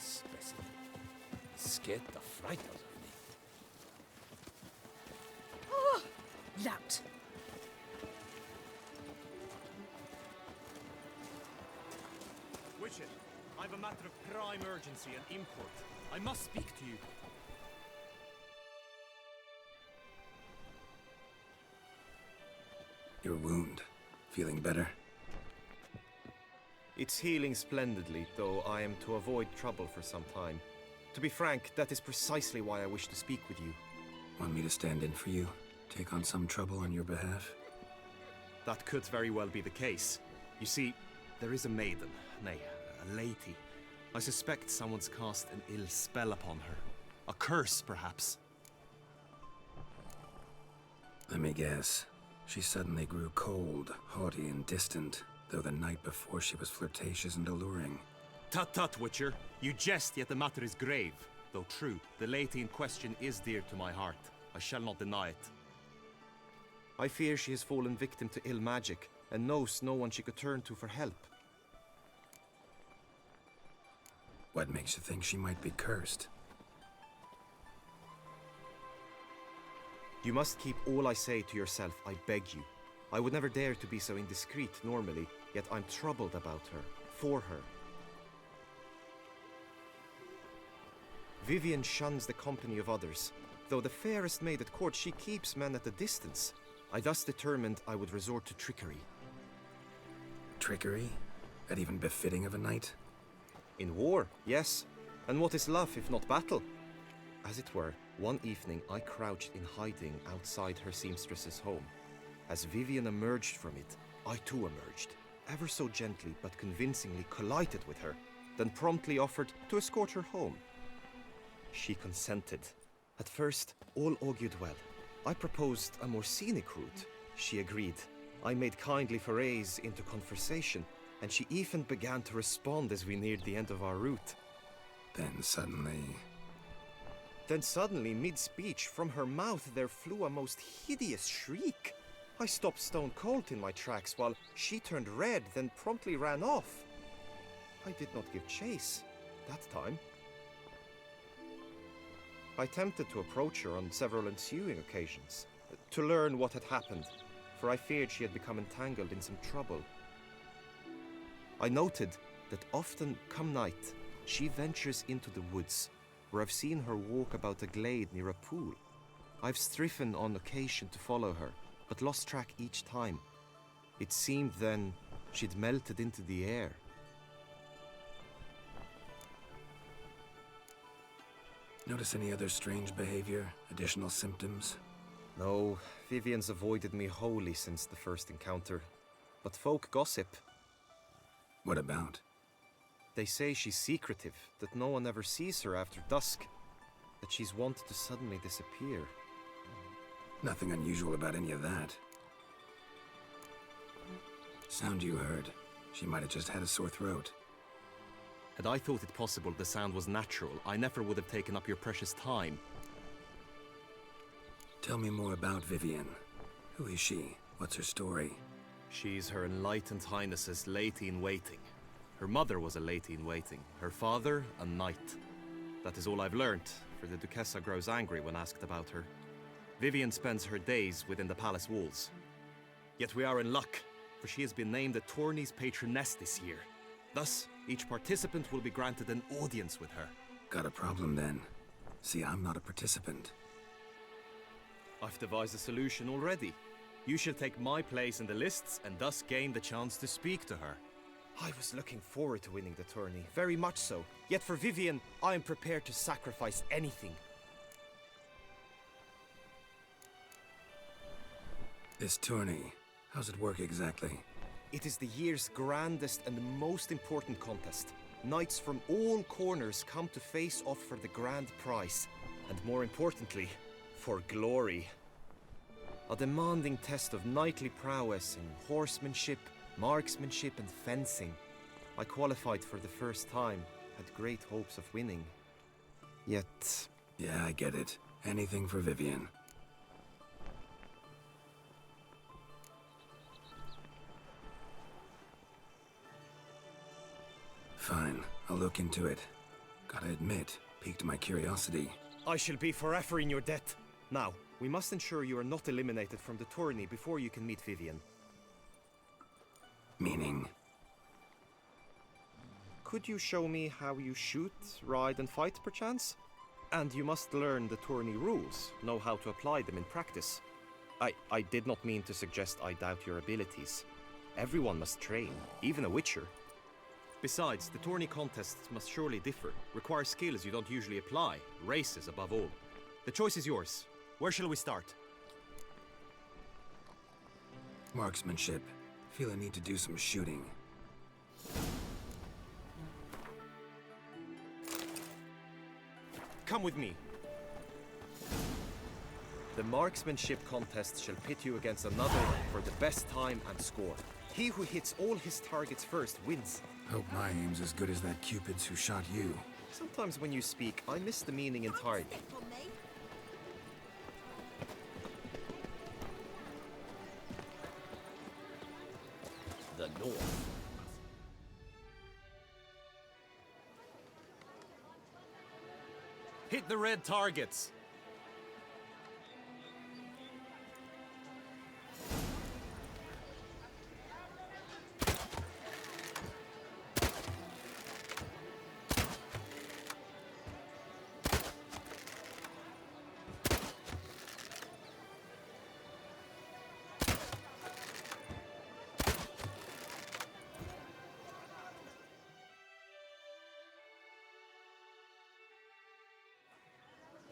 specimen. Scared the fright out of me. Oh, lout. Witcher, I've a matter of prime urgency and import. I must speak to you. Your wound. Feeling better? It's healing splendidly, though I am to avoid trouble for some time. To be frank, that is precisely why I wish to speak with you. Want me to stand in for you? Take on some trouble on your behalf? That could very well be the case. You see, there is a maiden, nay, a lady. I suspect someone's cast an ill spell upon her. A curse, perhaps. Let me guess. She suddenly grew cold, haughty, and distant, though the night before she was flirtatious and alluring. Tut tut, Witcher. You jest, yet the matter is grave. Though true, the lady in question is dear to my heart. I shall not deny it. I fear she has fallen victim to ill magic, and knows no one she could turn to for help. What makes you think she might be cursed? You must keep all I say to yourself, I beg you. I would never dare to be so indiscreet normally, yet I'm troubled about her, for her. Vivian shuns the company of others. Though the fairest maid at court, she keeps men at a distance. I thus determined I would resort to trickery. Trickery? That even befitting of a knight? In war, yes. And what is love if not battle? As it were, one evening I crouched in hiding outside her seamstress's home. As Vivian emerged from it, I too emerged, ever so gently but convincingly collided with her, then promptly offered to escort her home. She consented. At first, all augured well. I proposed a more scenic route. She agreed. I made kindly forays into conversation, and she even began to respond as we neared the end of our route. Then suddenly, mid-speech, from her mouth there flew a most hideous shriek. I stopped stone cold in my tracks while she turned red, then promptly ran off. I did not give chase that time. I attempted to approach her on several ensuing occasions, to learn what had happened, for I feared she had become entangled in some trouble. I noted that often, come night, she ventures into the woods, where I've seen her walk about a glade near a pool. I've striven on occasion to follow her, but lost track each time. It seemed then she'd melted into the air. notice any other strange behavior, additional symptoms? No, Vivian's avoided me wholly since the first encounter. But folk gossip. What about? They say she's secretive, that no one ever sees her after dusk, that she's wont to suddenly disappear. Nothing unusual about any of that. Sound you heard. She might have just had a sore throat. Had I thought it possible the sound was natural, I never would have taken up your precious time. Tell me more about Vivian. Who is she? What's her story? She's Her Enlightened Highness's lady-in-waiting. Her mother was a lady-in-waiting, her father a knight. That is all I've learnt, for the Duchessa grows angry when asked about her. Vivian spends her days within the palace walls. Yet we are in luck, for she has been named the tourney's patroness this year. Thus, each participant will be granted an audience with her. Got a problem then. See, I'm not a participant. I've devised a solution already. You shall take my place in the lists and thus gain the chance to speak to her. I was looking forward to winning the tourney, very much so. Yet for Vivian, I am prepared to sacrifice anything. This tourney, how's it work exactly? It is the year's grandest and most important contest. Knights from all corners come to face off for the grand prize. And more importantly, for glory. A demanding test of knightly prowess in horsemanship, marksmanship and fencing. I qualified for the first time, had great hopes of winning. Yet... Yeah, I get it. Anything for Vivian. Fine, I'll look into it. Gotta admit, piqued my curiosity. I shall be forever in your debt. Now, we must ensure you are not eliminated from the tourney before you can meet Vivian. Meaning? Could you show me how you shoot, ride and fight, perchance? And you must learn the tourney rules, know how to apply them in practice. I did not mean to suggest I doubt your abilities. Everyone must train, even a witcher. Besides, the tourney contests must surely differ, require skills you don't usually apply, races above all. The choice is yours. Where shall we start? Marksmanship. Feel I need to do some shooting. Come with me. The marksmanship contest shall pit you against another for the best time and score. He who hits all his targets first wins. Hope my aim's as good as that Cupid's who shot you. Sometimes when you speak, I miss the meaning entirely. The north. Hit the red targets.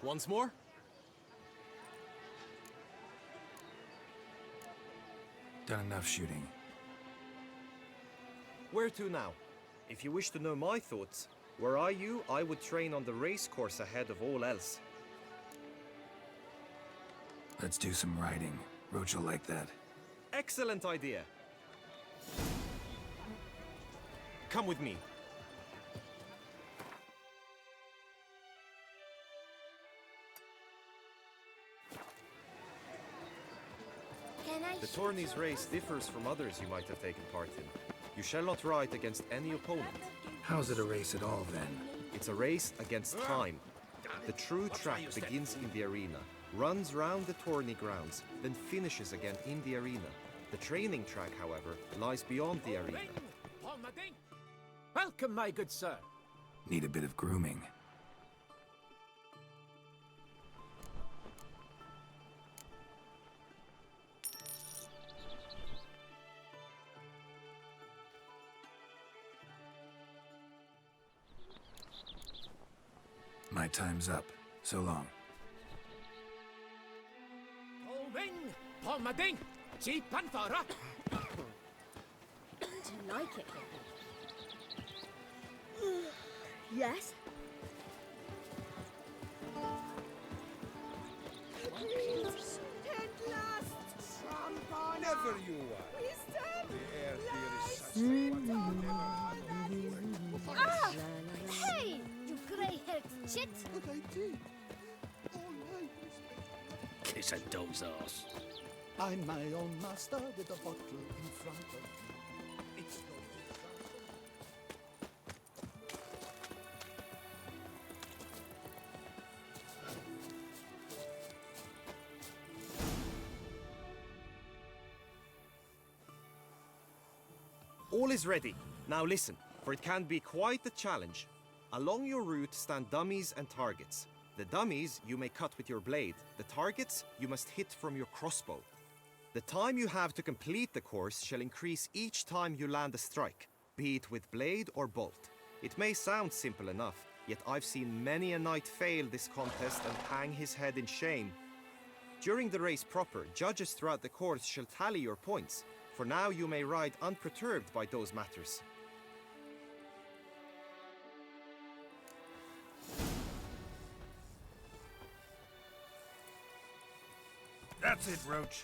Once more? Done enough shooting. Where to now? If you wish to know my thoughts, were I you, I would train on the race course ahead of all else. Let's do some riding. Roach will like that. Excellent idea. Come with me. The tourney's race differs from others you might have taken part in. You shall not ride against any opponent. How's it a race at all, then? It's a race against time. The true track begins in the arena, runs round the tourney grounds, then finishes again in the arena. The training track, however, lies beyond the arena. Welcome, my good sir. Need a bit of grooming. My time's up. So long. Do you like it? Yes? Never you are. The air here is such Ah! Hey, you grey-haired chit! But I did. All my respect. Kiss a doe's arse. I'm my own master with a bottle in front of me. It's no All is ready. Now listen, for it can be quite a challenge. Along your route stand dummies and targets. The dummies you may cut with your blade. The targets you must hit from your crossbow. The time you have to complete the course shall increase each time you land a strike, be it with blade or bolt. It may sound simple enough, yet I've seen many a knight fail this contest and hang his head in shame. During the race proper, judges throughout the course shall tally your points. For now you may ride unperturbed by those matters. That's it, Roach.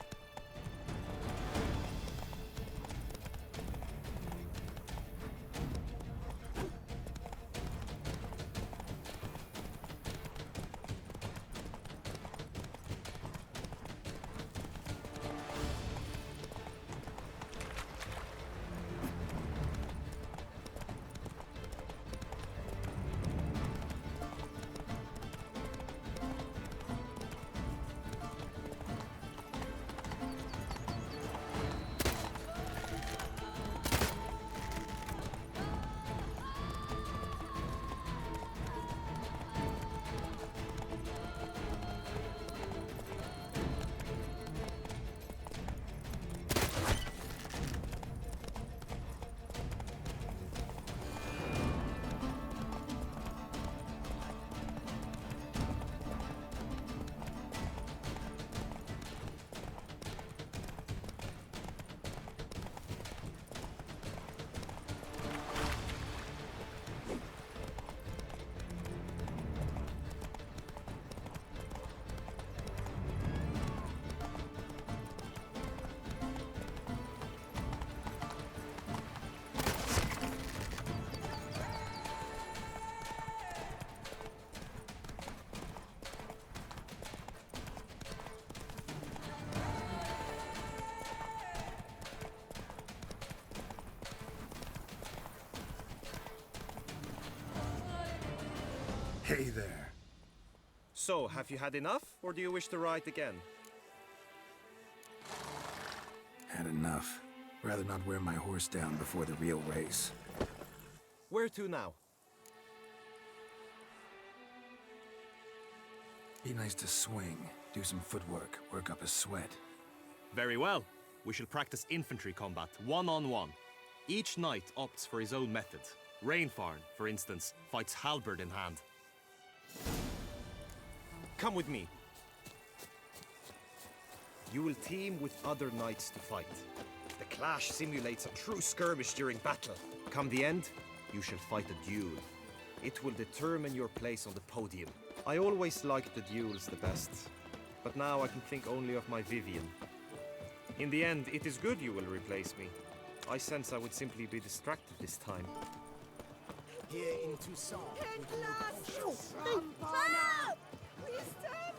Hey there. So, have you had enough, or do you wish to ride again? Had enough. Rather not wear my horse down before the real race. Where to now? Be nice to swing, do some footwork, work up a sweat. Very well. We shall practice infantry combat, one-on-one. Each knight opts for his own method. Rainfarn, for instance, fights halberd in hand. Come with me. You will team with other knights to fight. The clash simulates a true skirmish during battle. Come the end, you shall fight a duel. It will determine your place on the podium. I always liked the duels the best, but now I can think only of my Vivian. In the end, it is good you will replace me. I sense I would simply be distracted this time. Here in Toussaint. Wisdom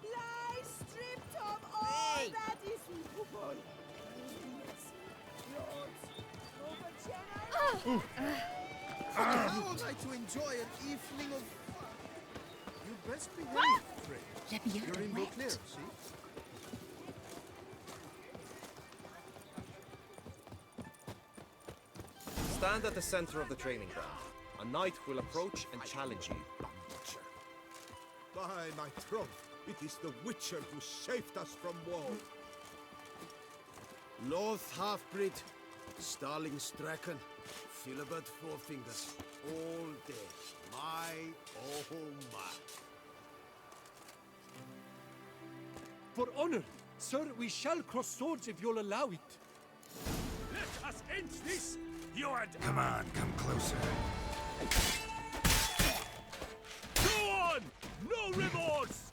lies stripped of all that is woeful. How was I to enjoy an evening of fun? You best behave, Frey. You're in Beauclair, see? Stand at the center of the training ground. A knight will approach and challenge you. By my troth, it is the Witcher who saved us from war. Loth half-breed, Starling Strachan, Philibert Fourfingers, all day. My, oh my. For honor, sir, we shall cross swords if you'll allow it. Let us end this! You are... Come on, come closer. Go on! No remorse!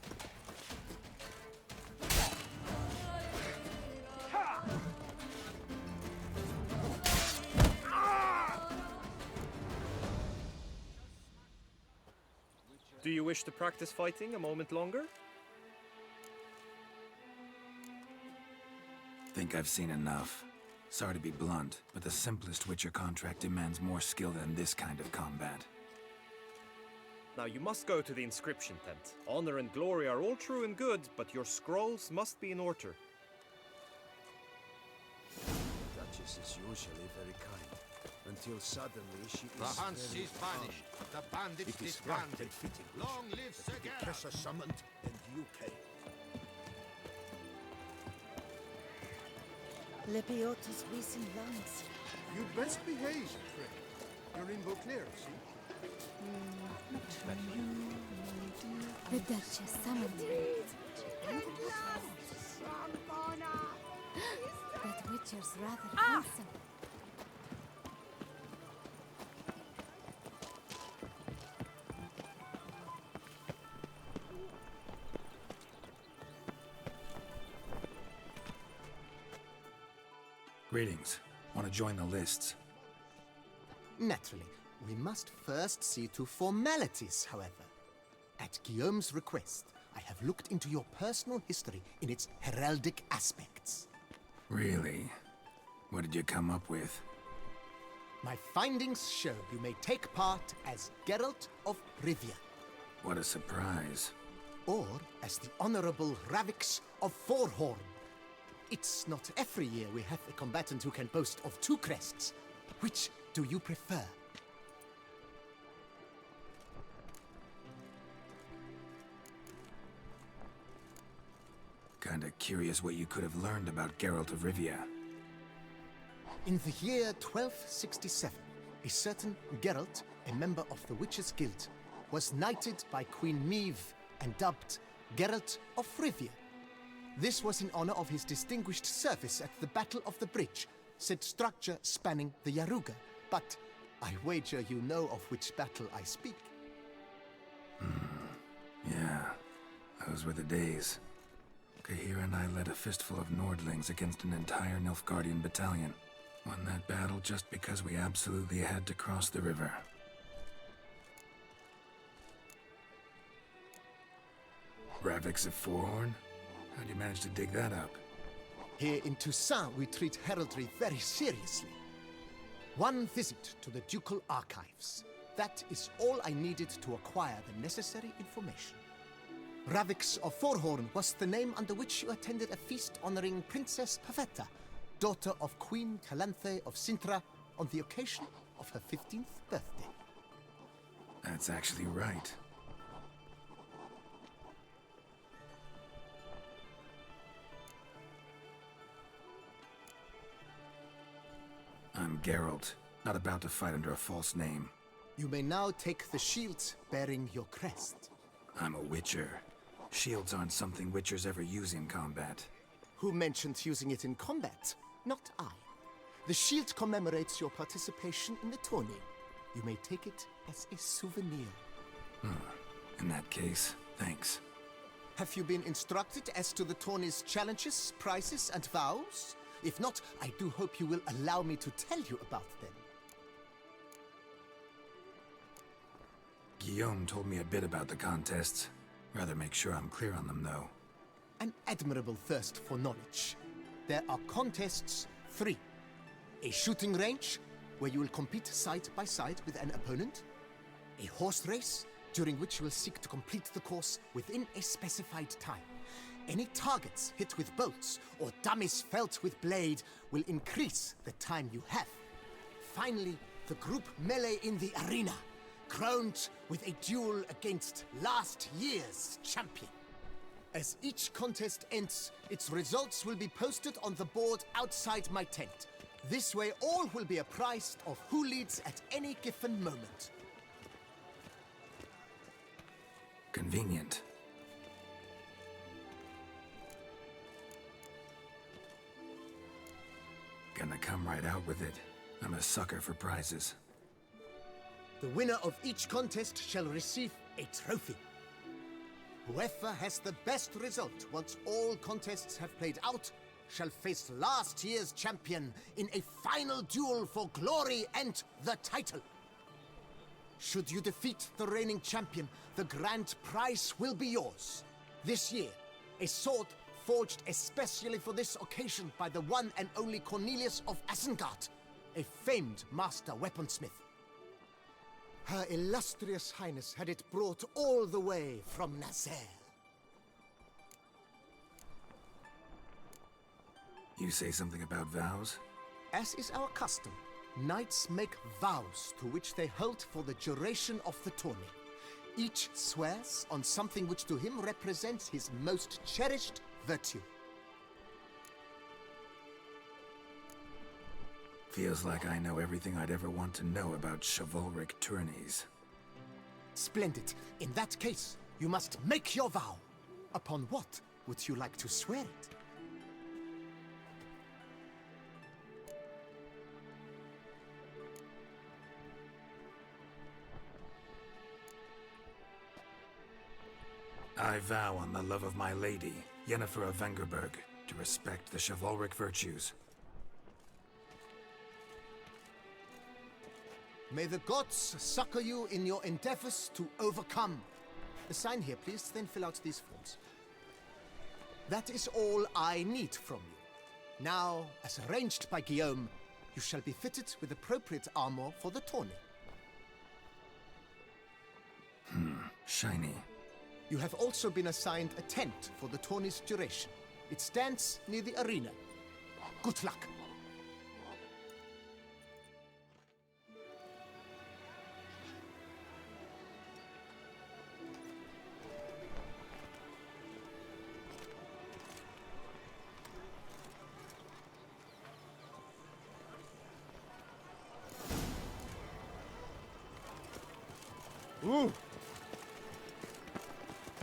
Do you wish to practice fighting a moment longer? Think I've seen enough. Sorry to be blunt, but the simplest Witcher contract demands more skill than this kind of combat. Now you must go to the inscription tent. Honor and glory are all true and good, but your scrolls must be in order. The Duchess is usually very kind, until suddenly she is The hunt very is banished. The bandits It is right disbanded. and fitting. Long live Sir The Geralt. Kessa summoned, and you came. Lepiotus visum langs. You best behave, Frey. You're in Beauclair, see? The Duchess summoned me. That Witcher's rather handsome. Greetings. Want to join the lists? Naturally, we must first see to formalities, however. At Guillaume's request, I have looked into your personal history in its heraldic aspects. Really? What did you come up with? My findings show you may take part as Geralt of Rivia, What a surprise. or as the Honorable Ravix of Forhorn. It's not every year we have a combatant who can boast of two crests. Which do you prefer? Kinda curious what you could have learned about Geralt of Rivia. In the year 1267, a certain Geralt, a member of the Witches' Guild, was knighted by Queen Meve and dubbed Geralt of Rivia. This was in honor of his distinguished service at the Battle of the Bridge, said structure spanning the Yaruga. But I wager you know of which battle I speak. Yeah, those were the days. Kahira and I led a fistful of Nordlings against an entire Nilfgaardian battalion. Won that battle just because we absolutely had to cross the river. Ravix of Forhorn? How'd you manage to dig that up? Here in Toussaint, we treat heraldry very seriously. One visit to the ducal archives, That is all I needed to acquire the necessary information. Ravix of Forhorn was the name under which you attended a feast honoring Princess Pavetta, daughter of Queen Calanthe of Sintra, on the occasion of her 15th birthday. That's actually right. I'm Geralt, not about to fight under a false name. You may now take the shield bearing your crest. I'm a Witcher. Shields aren't something Witchers ever use in combat. Who mentioned using it in combat? Not I. The shield commemorates your participation in the tourney. You may take it as a souvenir. In that case, thanks. Have you been instructed as to the tourney's challenges, prizes, and vows? If not, I do hope you will allow me to tell you about them. Guillaume told me a bit about the contests. Rather make sure I'm clear on them, though. An admirable thirst for knowledge. There are contests 3. A shooting range, where you will compete side by side with an opponent. A horse race, during which you will seek to complete the course within a specified time. Any targets hit with bolts or dummies felt with blade will increase the time you have. Finally, the group melee in the arena, crowned with a duel against last year's champion. As each contest ends, its results will be posted on the board outside my tent. This way all will be apprised of who leads at any given moment. Convenient. Gonna come right out with it. I'm a sucker for prizes. The winner of each contest shall receive a trophy. Whoever has the best result once all contests have played out shall face last year's champion in a final duel for glory and the title. Should you defeat the reigning champion, the grand prize will be yours. This year, a sword forged especially for this occasion by the one and only Cornelius of Isengard, a famed master weaponsmith. Her illustrious highness had it brought all the way from Nazaire. You say something about vows? As is our custom, knights make vows to which they hold for the duration of the tourney. Each swears on something which to him represents his most cherished virtue. Feels like I know everything I'd ever want to know about chivalric tourneys. Splendid. In that case, you must make your vow. Upon what would you like to swear it? I vow on the love of my lady, Yennefer of Vengerberg, to respect the chivalric virtues. May the gods succor you in your endeavors to overcome. Sign here, please, then fill out these forms. That is all I need from you. Now, as arranged by Guillaume, you shall be fitted with appropriate armor for the tourney. Shiny. You have also been assigned a tent for the tourney's duration. It stands near the arena. Good luck.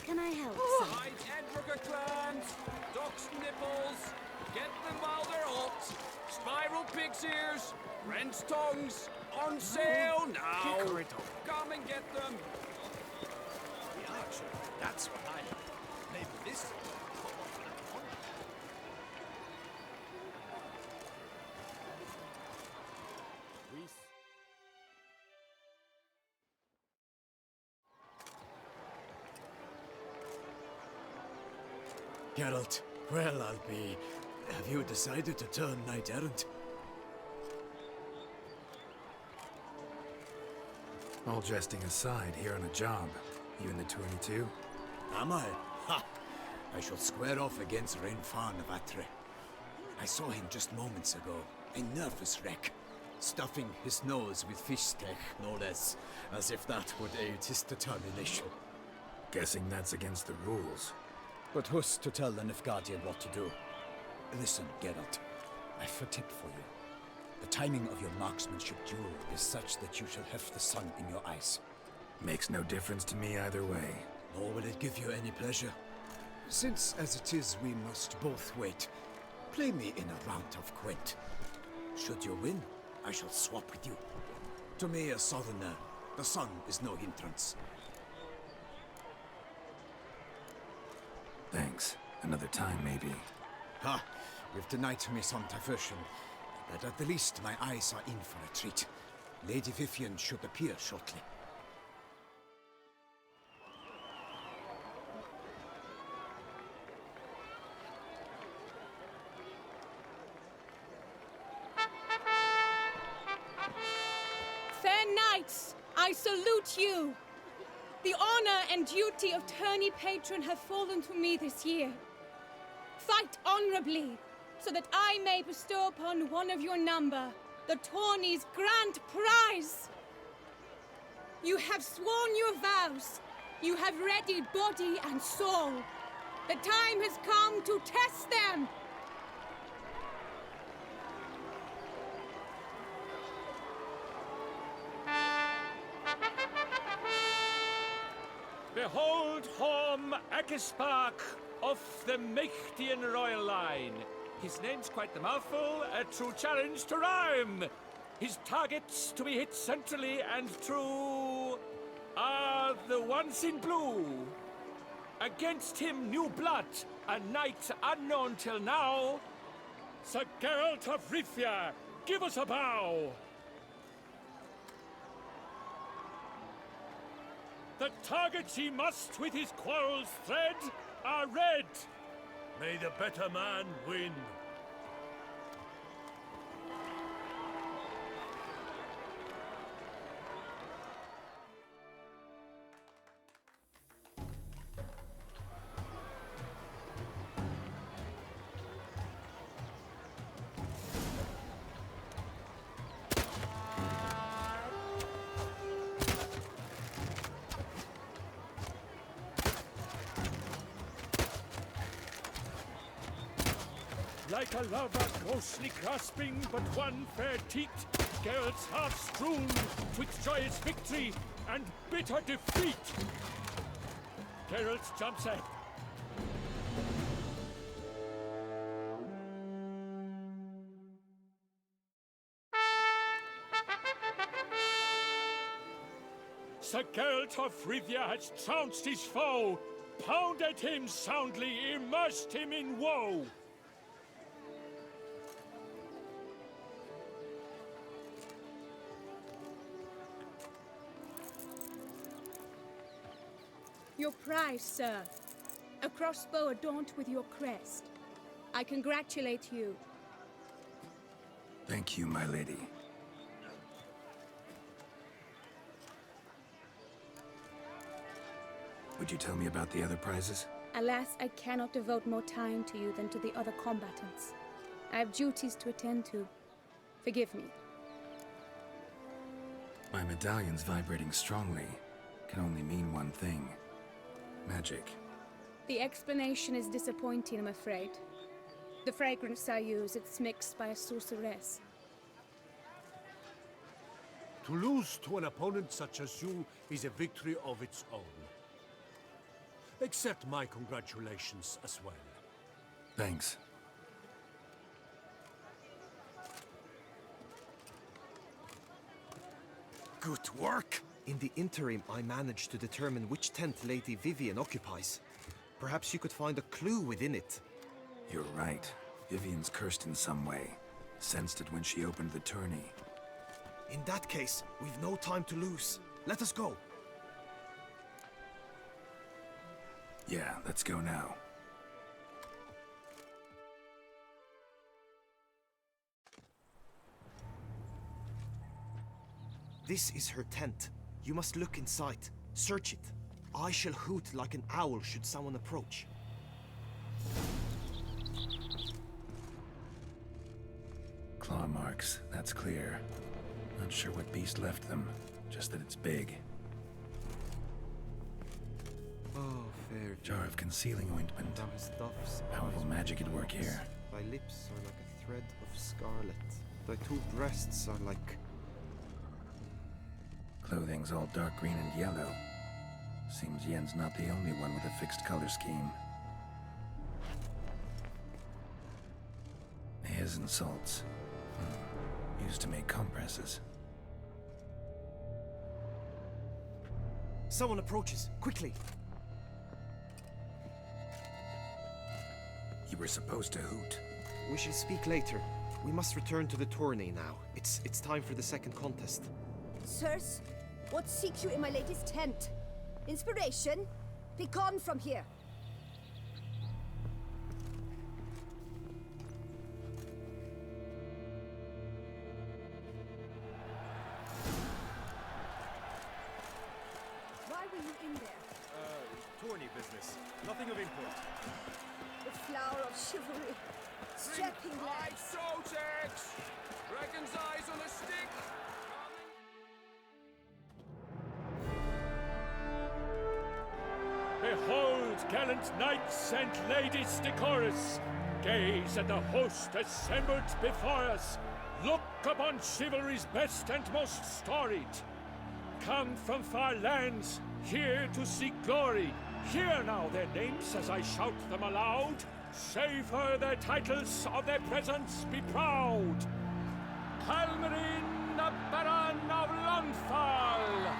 Can I help, sir? Right, Edrica clans, duck's nipples, get them while they're hot, spiral pig's ears, French tongues, on sale now. Come and get them. The archer, that's what I like. Maybe this. Geralt, well, I'll be... Have you decided to turn knight-errant? All jesting aside, here on a job. You in the 22? Am I? Ha! I shall square off against Renfan of Atre. I saw him just moments ago. A nervous wreck. Stuffing his nose with fish steak, no less. As if that would aid his determination. Guessing that's against the rules. But who's to tell the Nilfgaardian what to do? Listen, Geralt. I've a tip for you. The timing of your marksmanship duel is such that you shall have the sun in your eyes. Makes no difference to me either way. Nor will it give you any pleasure. Since, as it is, we must both wait, play me in a round of Gwent. Should you win, I shall swap with you. To me, a southerner, the sun is no hindrance. Thanks. Another time, maybe. Ha! You've denied me some diversion, but at the least my eyes are in for a treat. Lady Vivian should appear shortly. Fair knights, I salute you. The honor and duty of tourney patron have fallen to me this year. Fight honorably, so that I may bestow upon one of your number the tourney's grand prize. You have sworn your vows. You have readied body and soul. The time has come to test them. Behold Horm Akispark of the Mechtian royal line. His name's quite the mouthful, a true challenge to rhyme. His targets to be hit centrally and true are the ones in blue. Against him new blood, a knight unknown till now. Sir Geralt of Rivia, give us a bow. The targets he must with his quarrels thread are red. May the better man win. Like a lover ghostly grasping but one fair teat, Geralt's heart strewn twixt joyous victory and bitter defeat. Geralt jumps ahead. Sir Geralt of Rivia has trounced his foe, pounded him soundly, immersed him in woe. Your prize, sir. A crossbow adorned with your crest. I congratulate you. Thank you, my lady. Would you tell me about the other prizes? Alas, I cannot devote more time to you than to the other combatants. I have duties to attend to. Forgive me. My medallion's vibrating strongly. Can only mean one thing. Magic. The explanation is disappointing, I'm afraid. The fragrance I use, it's mixed by a sorceress. To lose to an opponent such as you is a victory of its own. Accept my congratulations as well. Thanks. Good work! In the interim, I managed to determine which tent Lady Vivian occupies. Perhaps you could find a clue within it. You're right. Vivian's cursed in some way. Sensed it when she opened the tourney. In that case, we've no time to lose. Let us go. Yeah, let's go now. This is her tent. You must look inside. Search it. I shall hoot like an owl should someone approach. Claw marks, that's clear. Not sure what beast left them, just that it's big. Oh, fair Jar of concealing ointment. Thou hast doves. Powerful magic at work here. Thy lips are like a thread of scarlet. Thy 2 breasts are like... Clothing's all dark green and yellow. Seems Yen's not the only one with a fixed color scheme. His and salts. Used to make compresses. Someone approaches. Quickly! You were supposed to hoot. We shall speak later. We must return to the tourney now. It's time for the second contest. Sirs, what seeks you in my lady's tent? Inspiration? Be gone from here. Why were you in there? Tourney business. Nothing of import. The flower of chivalry. Strapping Right, lads. Sotex! Dragon's eyes on a stick! Behold, gallant knights and ladies decorous! Gaze at the host assembled before us! Look upon chivalry's best and most storied! Come from far lands, here to seek glory! Hear now their names as I shout them aloud! Savor their titles, of their presence be proud! Halmarin, the Baron of Lonfall!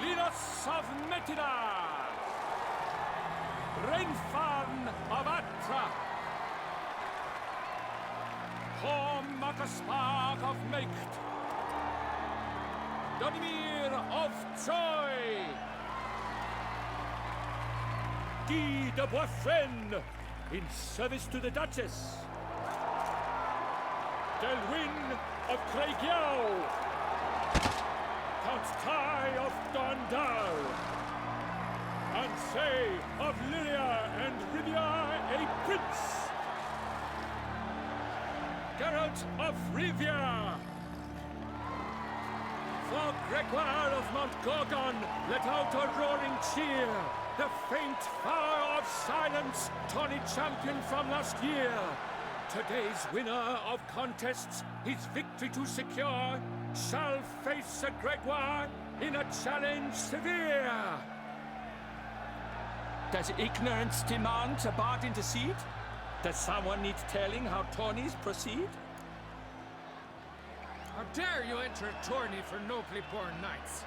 Linus of Metina! Renfarn of Atra! Makaspark of Meikt! Dodimir of Troy! Guy de Boisfren, in service to the Duchess! Delwyn of Craigiau! Count Tai of Dondal! Ansay of Lilia and Rivia a prince! Geralt of Rivia! For Gregoire of Mount Gorgon, let out a roaring cheer! The faint fire of silence, tawny champion from last year! Today's winner of contests, his victory to secure, shall face a Gregoire in a challenge severe! Does ignorance demand a bard intercede? Does someone need telling how tourneys proceed? How dare you enter a tourney for nobly born knights?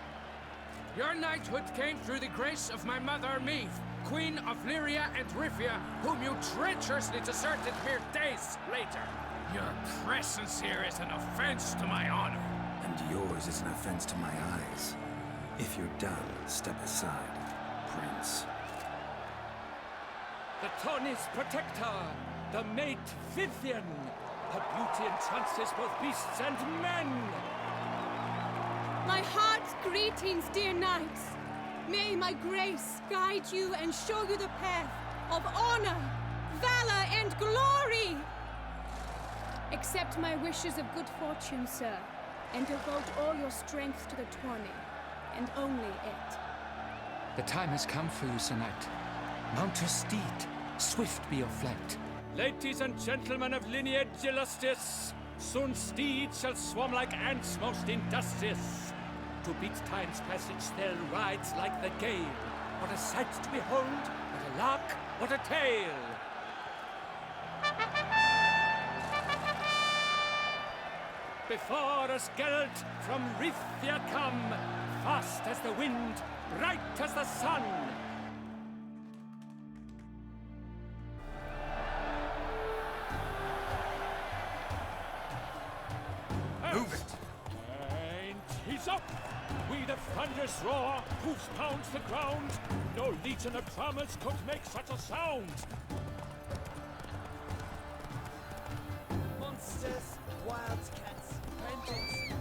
Your knighthood came through the grace of my mother Meath, Queen of Lyria and Rivia, whom you treacherously deserted mere days later. Your presence here is an offense to my honor. And yours is an offense to my eyes. If you're done, step aside, Prince. The tourney's protector, the mate Vivian. Her beauty entrances both beasts and men. My heart's greetings, dear knights. May my grace guide you and show you the path of honor, valor, and glory. Accept my wishes of good fortune, sir, and devote all your strength to the tourney, and only it. The time has come for you, Sir Knight. Mount your steed. Swift be your flight. Ladies and gentlemen of lineage illustrious, soon steeds shall swarm like ants most industrious. To beat time's passage they'll ride like the gale. What a sight to behold, what a lark, what a tale! Before us Geralt from Rithia come, fast as the wind, bright as the sun. Move it! And he's up! We the thunderous roar, hoofs pounds the ground. No legion of drummers could make such a sound. Monsters, wildcats, bandits.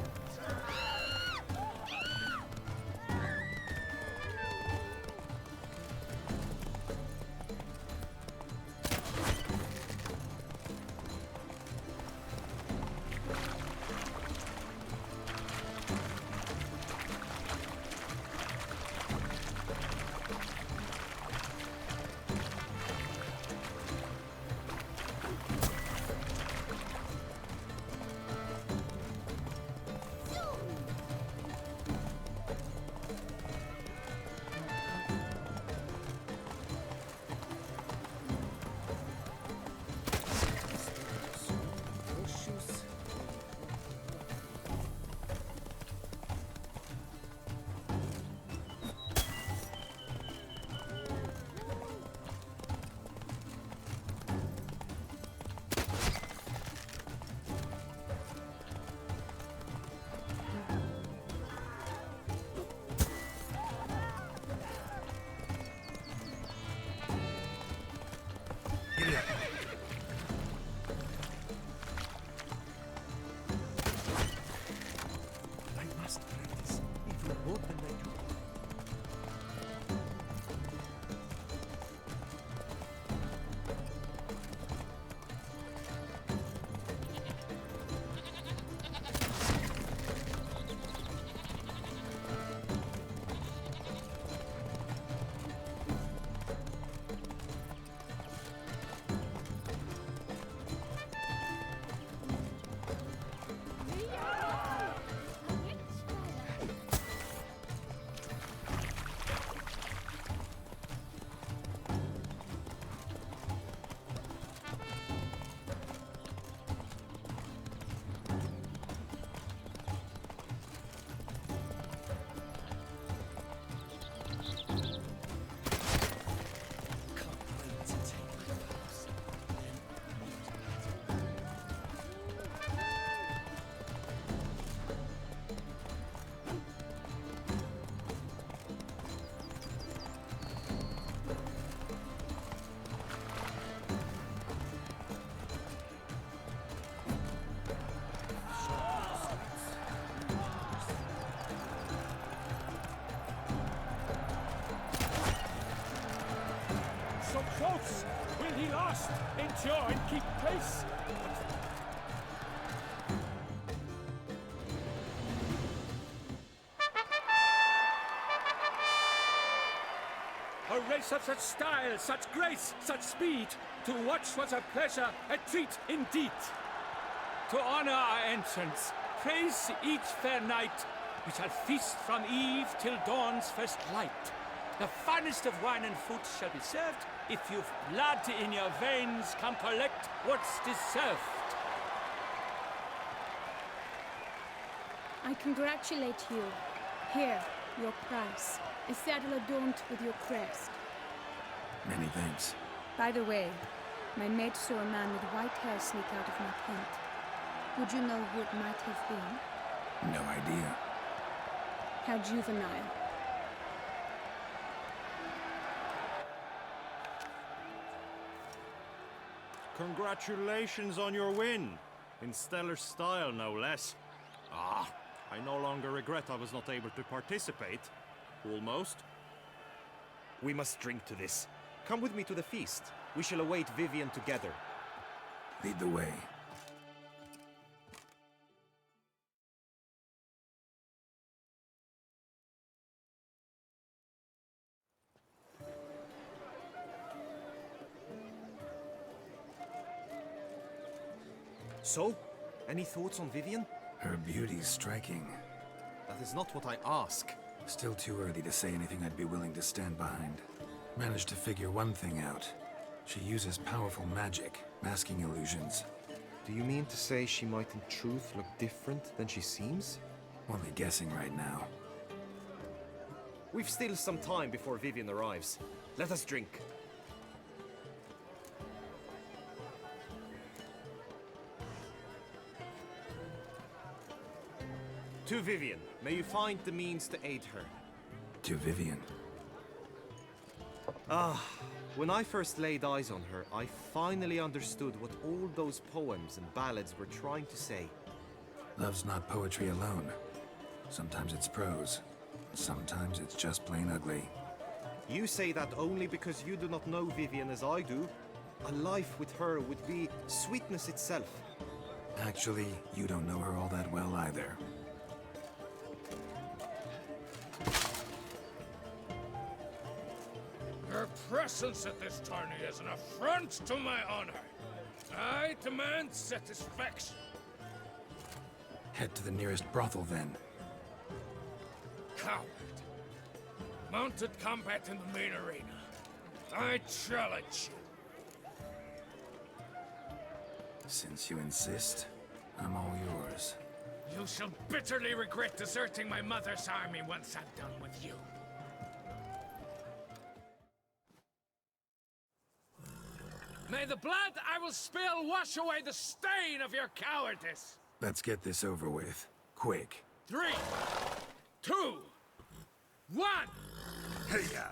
close. Will he last, endure, and keep pace? A race of such style, such grace, such speed. To watch was a pleasure, a treat indeed. To honor our entrance, praise each fair knight. We shall feast from eve till dawn's first light. The finest of wine and fruit shall be served. If you've blood in your veins, come collect what's deserved. I congratulate you. Here, your prize. A saddle adorned with your crest. Many thanks. By the way, my maid saw a man with white hair sneak out of my tent. Would you know who it might have been? No idea. How juvenile. Congratulations on your win. In stellar style, no less. Ah, I no longer regret I was not able to participate. Almost. We must drink to this. Come with me to the feast. We shall await Vivian together. Lead the way. So, any thoughts on Vivian? Her beauty's striking. That is not what I ask. Still too early to say anything I'd be willing to stand behind. Managed to figure one thing out. She uses powerful magic, masking illusions. Do you mean to say she might in truth look different than she seems? Only guessing right now. We've still some time before Vivian arrives. Let us drink. To Vivian, may you find the means to aid her. To Vivian. When I first laid eyes on her, I finally understood what all those poems and ballads were trying to say. Love's not poetry alone. Sometimes it's prose. Sometimes it's just plain ugly. You say that only because you do not know Vivian as I do. A life with her would be sweetness itself. Actually, you don't know her all that well either. Your presence at this tourney is an affront to my honor. I demand satisfaction. Head to the nearest brothel, then. Coward. Mounted combat in the main arena. I challenge you. Since you insist, I'm all yours. You shall bitterly regret deserting my mother's army once I'm done with you. May the blood I will spill wash away the stain of your cowardice! Let's get this over with. Quick. 3, 2, 1! Hey-ya!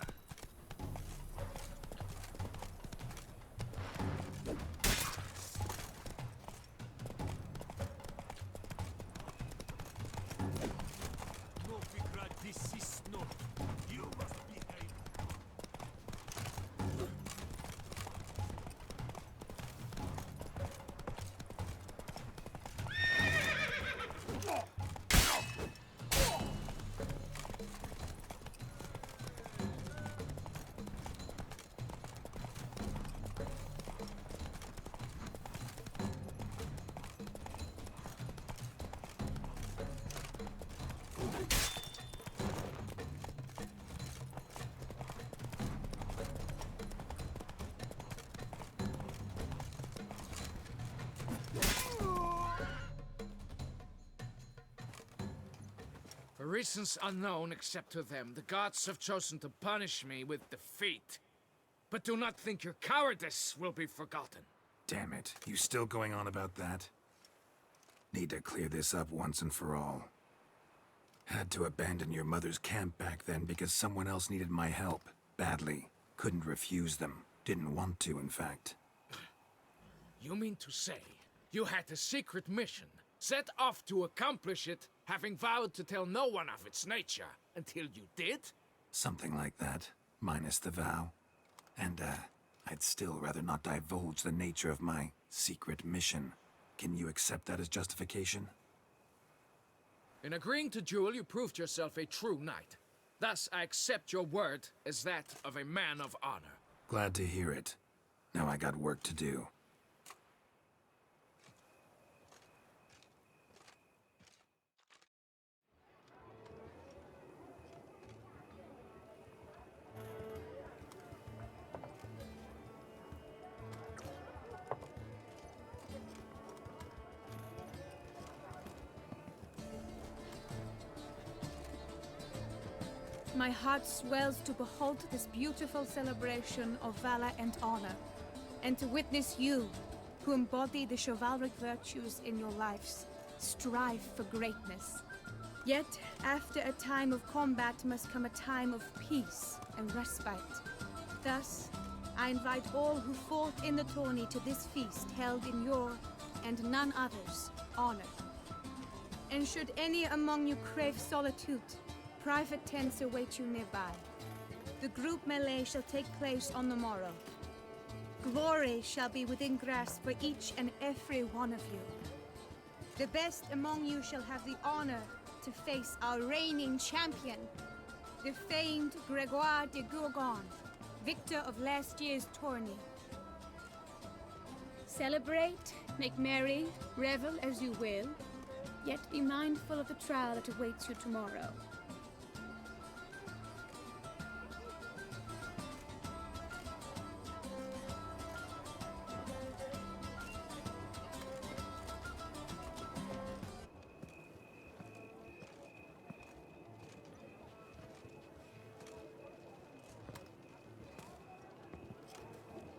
For reasons unknown except to them, the gods have chosen to punish me with defeat. But do not think your cowardice will be forgotten. Damn it. You still going on about that? Need to clear this up once and for all. Had to abandon your mother's camp back then because someone else needed my help. Badly. Couldn't refuse them. Didn't want to, in fact. You mean to say you had a secret mission, set off to accomplish it, having vowed to tell no one of its nature, until you did? Something like that. Minus the vow. And, I'd still rather not divulge the nature of my secret mission. Can you accept that as justification? In agreeing to duel, you proved yourself a true knight. Thus, I accept your word as that of a man of honor. Glad to hear it. Now I got work to do. My heart swells to behold this beautiful celebration of valor and honor, and to witness you, who embody the chivalric virtues in your lives, strive for greatness. Yet, after a time of combat must come a time of peace and respite. Thus, I invite all who fought in the tourney to this feast held in your, and none other's, honor. And should any among you crave solitude, private tents await you nearby. The group melee shall take place on the morrow. Glory shall be within grasp for each and every one of you. The best among you shall have the honor to face our reigning champion, the famed Gregoire de Gourgon, victor of last year's tourney. Celebrate, make merry, revel as you will, yet be mindful of the trial that awaits you tomorrow.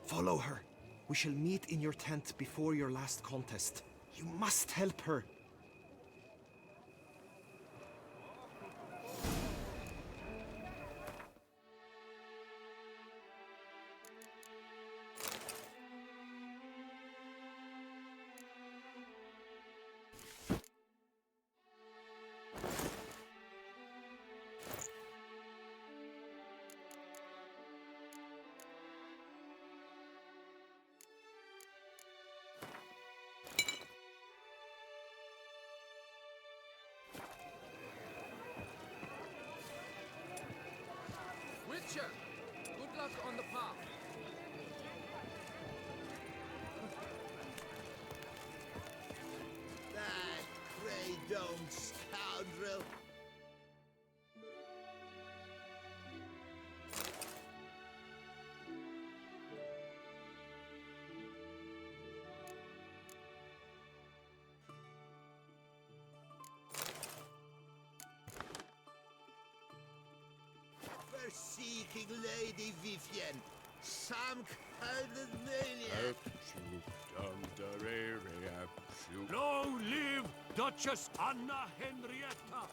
Follow her. We shall meet in your tent before your last contest. You must help her. Witcher, good luck on the path. That Grey-Domed scoundrel! Seeking Lady Vivienne, some kind of maniac. Long live Duchess Anna Henrietta!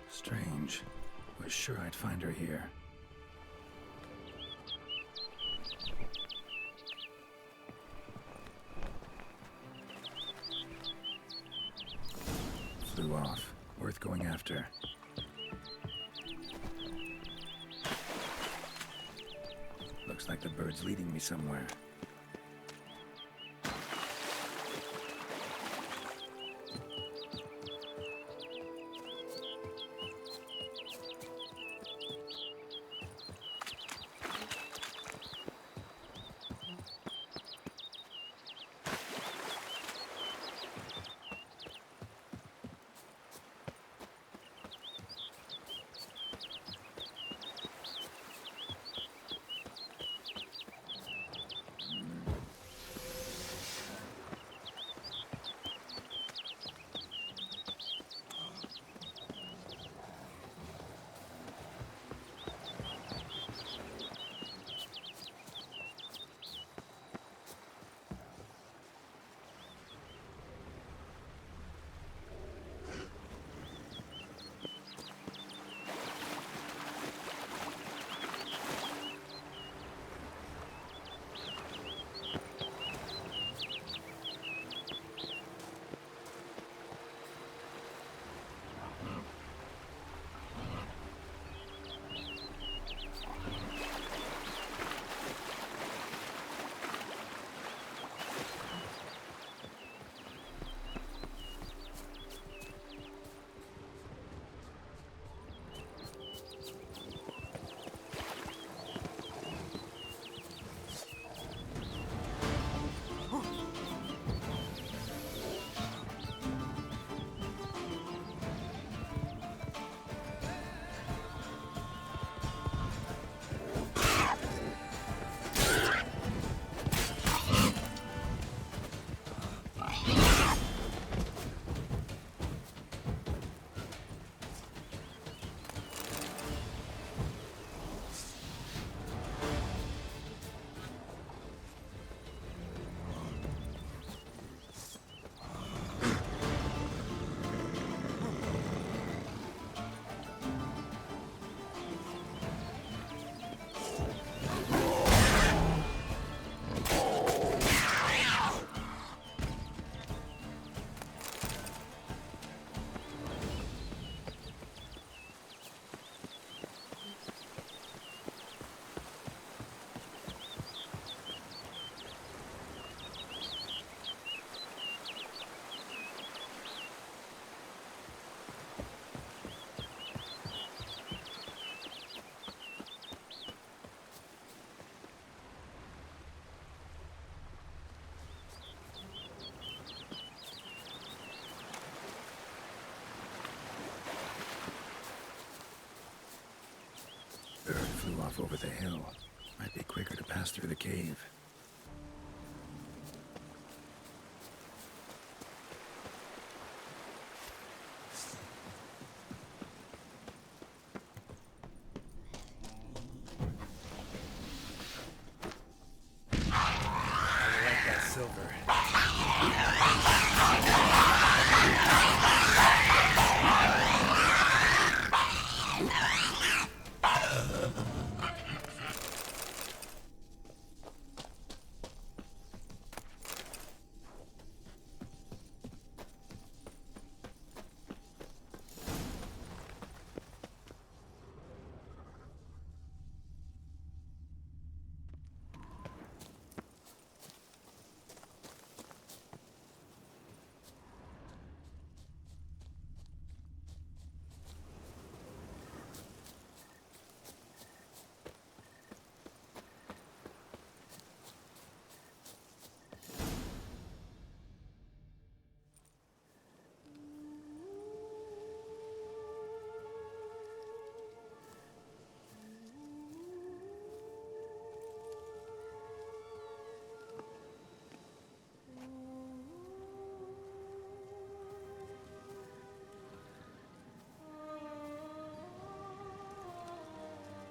Strange. Was sure I'd find her here. Flew off. Worth going after. Looks like the bird's leading me somewhere. off over the hill. Might be quicker to pass through the cave. I like that silver.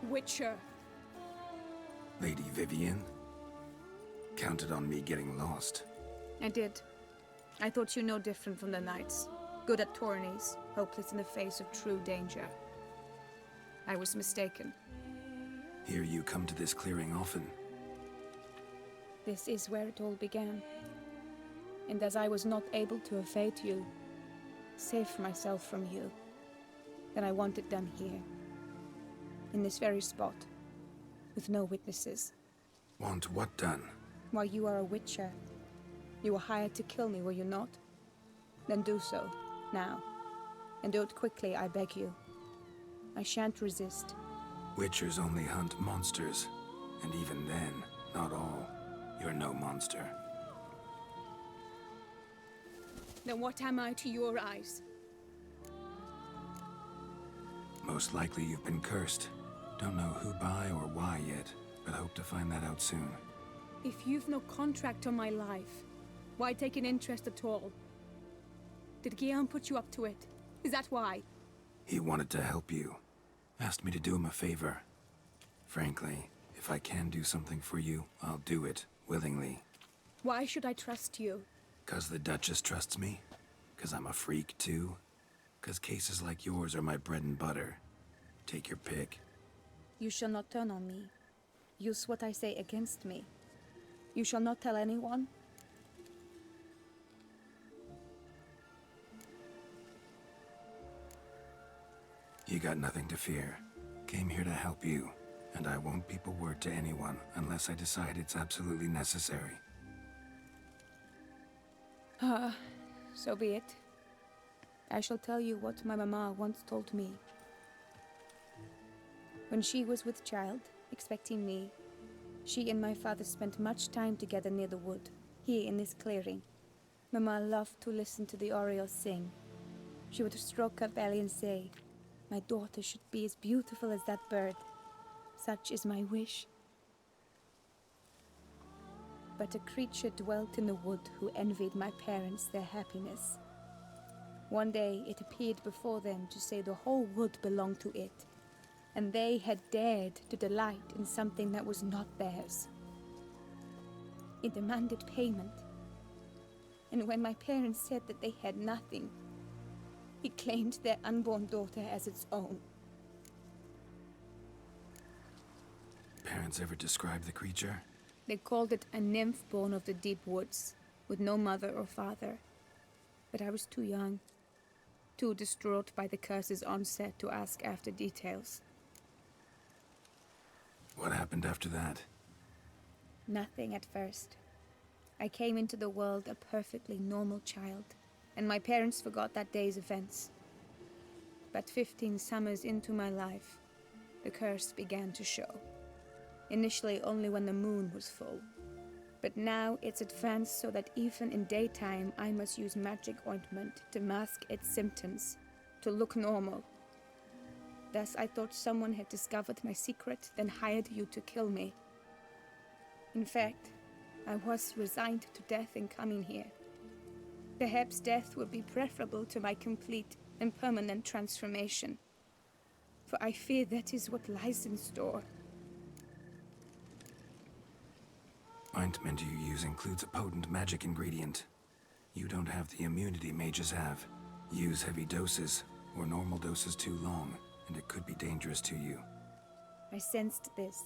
Witcher. Lady Vivienne? Counted on me getting lost. I did. I thought you no different from the knights. Good at tourneys, hopeless in the face of true danger. I was mistaken. Hear you come to this clearing often. This is where it all began. And as I was not able to evade you, save myself from you, then I want it done here. In this very spot, with no witnesses. Want what done? Why, you are a witcher. You were hired to kill me, were you not? Then do so, now. And do it quickly, I beg you. I shan't resist. Witchers only hunt monsters. And even then, not all. You're no monster. Then what am I to your eyes? Most likely you've been cursed. Don't know who by or why yet, but hope to find that out soon. If you've no contract on my life, why take an interest at all? Did Guillaume put you up to it? Is that why? He wanted to help you. Asked me to do him a favor. Frankly, if I can do something for you, I'll do it, willingly. Why should I trust you? 'Cause the Duchess trusts me? 'Cause I'm a freak, too? 'Cause cases like yours are my bread and butter. Take your pick. You shall not turn on me. Use what I say against me. You shall not tell anyone. You got nothing to fear. Came here to help you, and I won't peep a word to anyone unless I decide it's absolutely necessary. So be it. I shall tell you what my mama once told me. When she was with child, expecting me, she and my father spent much time together near the wood, here in this clearing. Mama loved to listen to the orioles sing. She would stroke her belly and say, "My daughter should be as beautiful as that bird. Such is my wish." But a creature dwelt in the wood who envied my parents their happiness. One day it appeared before them to say the whole wood belonged to it, and they had dared to delight in something that was not theirs. It demanded payment, and when my parents said that they had nothing, it claimed their unborn daughter as its own. Parents ever describe the creature? They called it a nymph born of the deep woods, with no mother or father. But I was too young, too distraught by the curse's onset to ask after details. What happened after that? Nothing at first. I came into the world a perfectly normal child, and my parents forgot that day's events. But 15 summers into my life, the curse began to show. Initially only when the moon was full. But now it's advanced so that even in daytime I must use magic ointment to mask its symptoms, to look normal. Thus, I thought someone had discovered my secret, then hired you to kill me. In fact, I was resigned to death in coming here. Perhaps death would be preferable to my complete and permanent transformation. For I fear that is what lies in store. Ointment you use includes a potent magic ingredient. You don't have the immunity mages have. Use heavy doses, or normal doses too long, and it could be dangerous to you. I sensed this.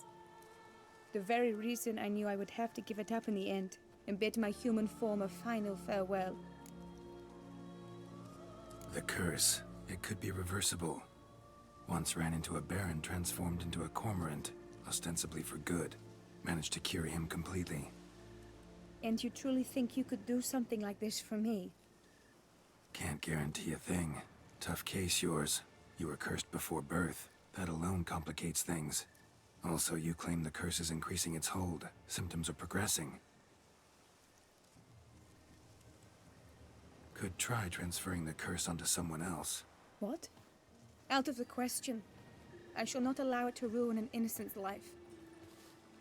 The very reason I knew I would have to give it up in the end, and bid my human form a final farewell. The curse, it could be reversible. Once ran into a baron transformed into a cormorant, ostensibly for good. Managed to cure him completely. And you truly think you could do something like this for me? Can't guarantee a thing. Tough case, yours. You were cursed before birth. That alone complicates things. Also, you claim the curse is increasing its hold. Symptoms are progressing. Could try transferring the curse onto someone else. What? Out of the question. I shall not allow it to ruin an innocent's life.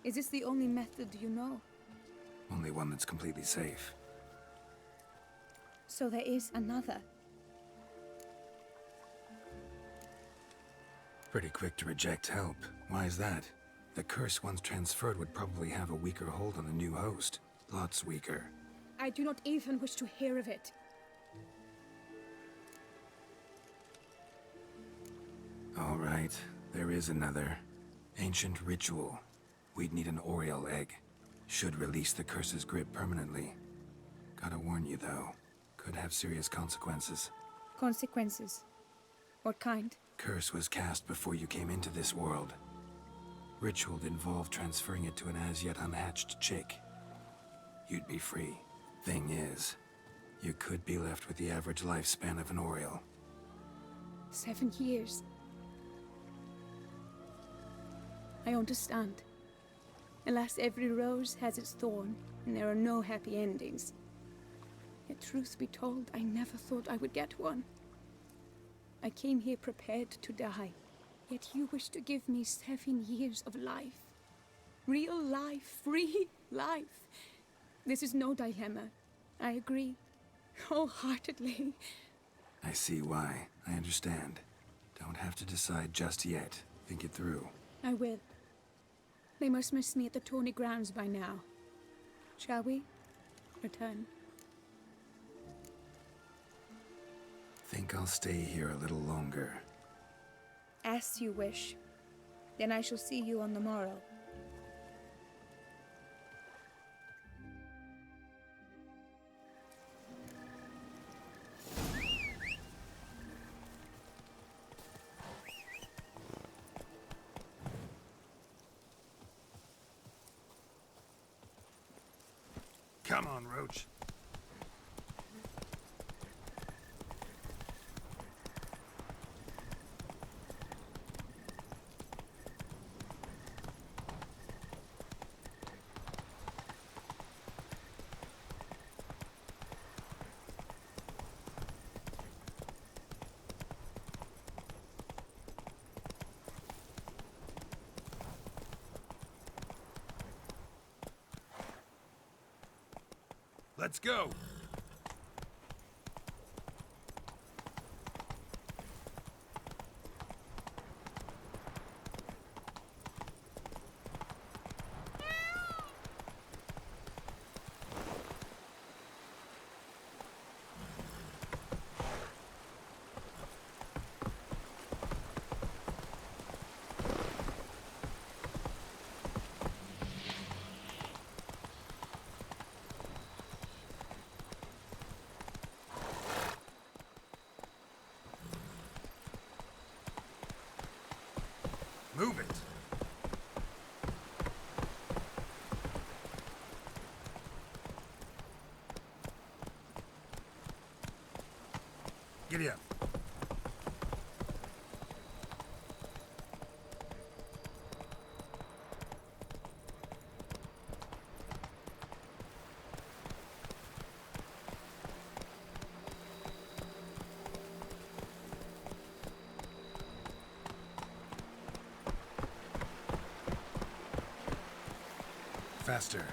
Is this the only method you know? Only one that's completely safe. So there is another. Pretty quick to reject help. Why is that? The curse once transferred would probably have a weaker hold on the new host. Lots weaker. I do not even wish to hear of it. All right, there is another. Ancient ritual. We'd need an Oriole egg. Should release the curse's grip permanently. Gotta warn you, though. Could have serious consequences. Consequences? What kind? Curse was cast before you came into this world. Ritual involved transferring it to an as-yet unhatched chick. You'd be free. Thing is, you could be left with the average lifespan of an Oriole. 7 years. I understand. Alas, every rose has its thorn, and there are no happy endings. Yet truth be told, I never thought I would get one. I came here prepared to die, yet you wish to give me 7 years of life. Real life, free life. This is no dilemma. I agree, wholeheartedly. I see why. I understand. Don't have to decide just yet. Think it through. I will. They must miss me at the tourney grounds by now. Shall we? Return. Think I'll stay here a little longer. As you wish. Then I shall see you on the morrow. Come on, Roach. Let's go! Move it! Giddy up. faster.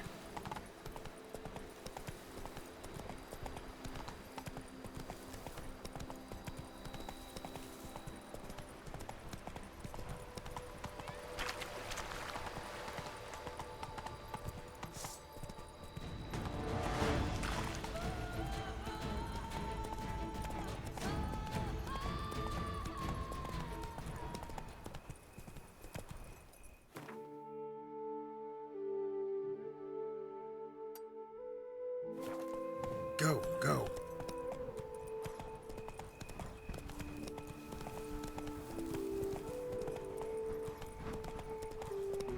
Go, go.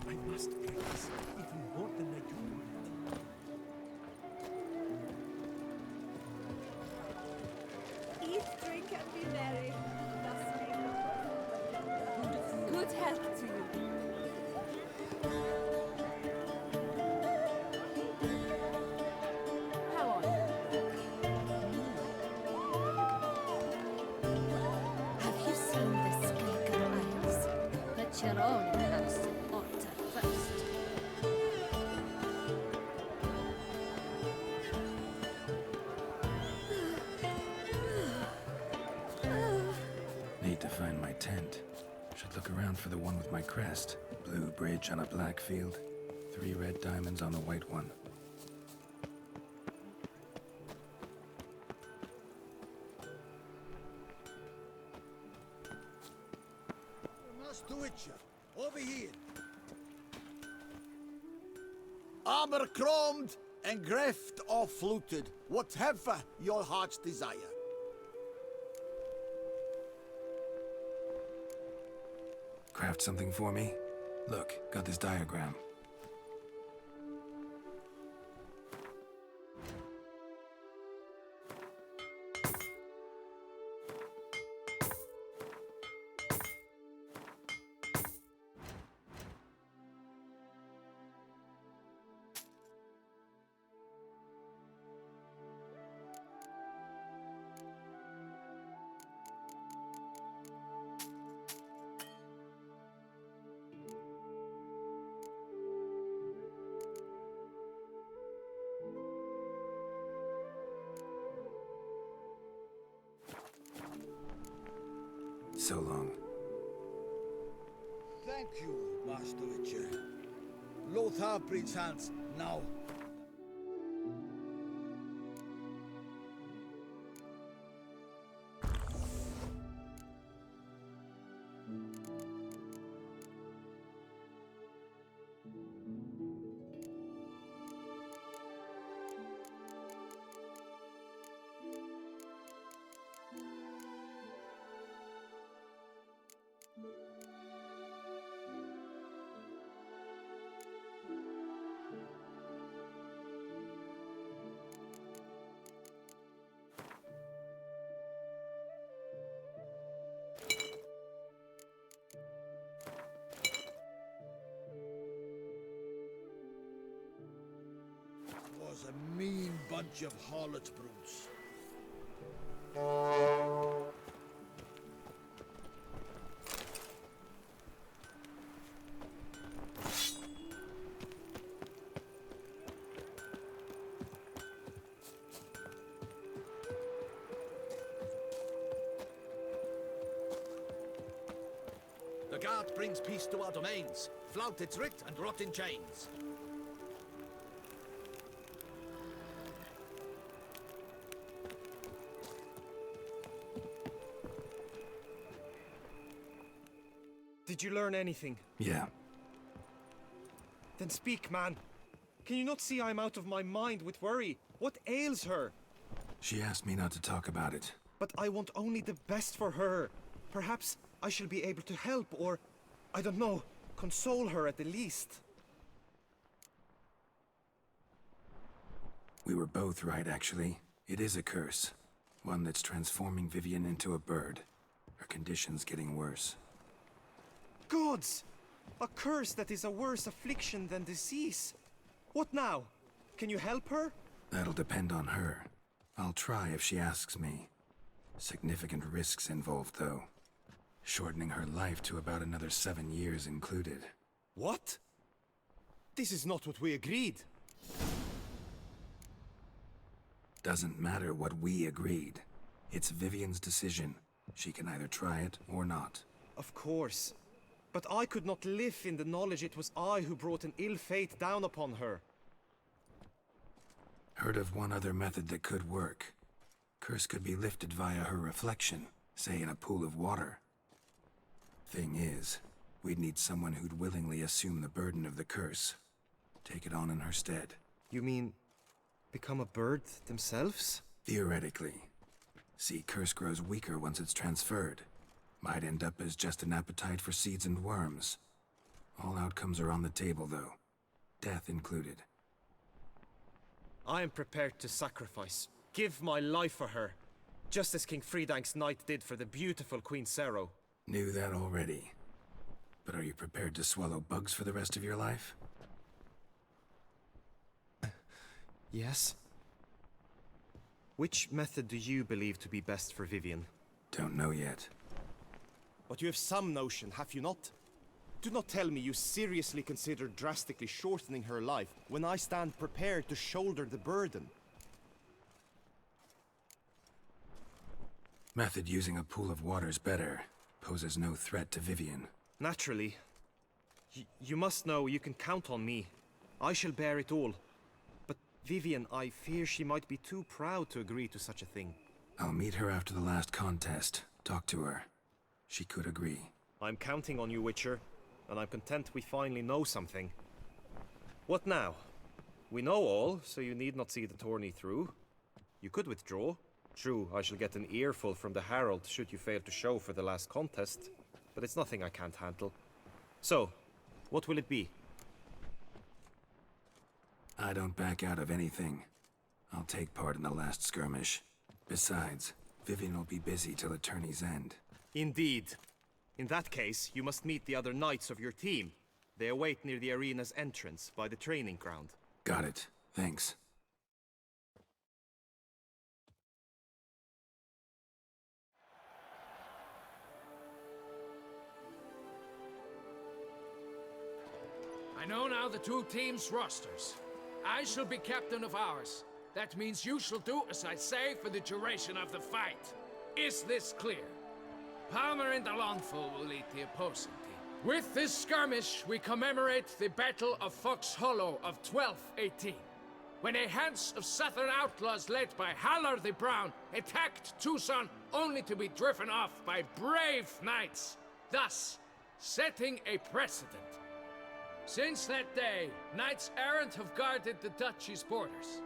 I must practice even more than I do. Eat, drink, and be merry. Thus may the Good health to you. How are you? Have you seen the Skeleton Isles? But your own house in Otter first. Need to find my tent. Should look around for the one with my crest. Blue bridge on a black field. 3 red diamonds on the white one. Master Witcher, over here. Armor chromed and greft or fluted, whatever your heart's desire. Craft something for me? Look, got this diagram. So long. Thank you, Master Witcher. Lothar breeds hands now. Was a mean bunch of harlot brutes. The guard brings peace to our domains. Flout its writ and rot in chains. Did you learn anything? Yeah. Then speak, man. Can you not see I'm out of my mind with worry? What ails her? She asked me not to talk about it. But I want only the best for her. Perhaps I shall be able to help or, I don't know, console her at the least. We were both right, actually. It is a curse. One that's transforming Vivian into a bird. Her condition's getting worse. Gods! A curse that is a worse affliction than disease. What now? Can you help her? That'll depend on her. I'll try if she asks me. Significant risks involved, though. Shortening her life to about another 7 years included. What? This is not what we agreed. Doesn't matter what we agreed. It's Vivian's decision. She can either try it or not. Of course. But I could not live in the knowledge it was I who brought an ill fate down upon her. Heard of one other method that could work. Curse could be lifted via her reflection, say in a pool of water. Thing is, we'd need someone who'd willingly assume the burden of the curse. Take it on in her stead. You mean, become a bird themselves? Theoretically. See, curse grows weaker once it's transferred. Might end up as just an appetite for seeds and worms. All outcomes are on the table, though. Death included. I am prepared to sacrifice. Give my life for her. Just as King Fridank's knight did for the beautiful Queen Sero. Knew that already. But are you prepared to swallow bugs for the rest of your life? Yes. Which method do you believe to be best for Vivian? Don't know yet. But you have some notion, have you not? Do not tell me you seriously consider drastically shortening her life when I stand prepared to shoulder the burden. Method using a pool of water's better. Poses no threat to Vivian. Naturally. You must know you can count on me. I shall bear it all. But Vivian, I fear she might be too proud to agree to such a thing. I'll meet her after the last contest. Talk to her. She could agree. I'm counting on you, Witcher. And I'm content we finally know something. What now? We know all, so you need not see the tourney through. You could withdraw. True, I shall get an earful from the Herald should you fail to show for the last contest, but it's nothing I can't handle. So, what will it be? I don't back out of anything. I'll take part in the last skirmish. Besides, Vivian will be busy till the tourney's end. Indeed. In that case, you must meet the other knights of your team. They await near the arena's entrance, by the training ground. Got it. Thanks. I know now the two teams' rosters. I shall be captain of ours. That means you shall do as I say for the duration of the fight. Is this clear? Palmer and Alonful will lead the opposing team. With this skirmish, we commemorate the Battle of Fox Hollow of 1218, when a hands of southern outlaws led by Halar the Brown attacked Tucson only to be driven off by brave knights, thus setting a precedent. Since that day, knights errant have guarded the duchy's borders.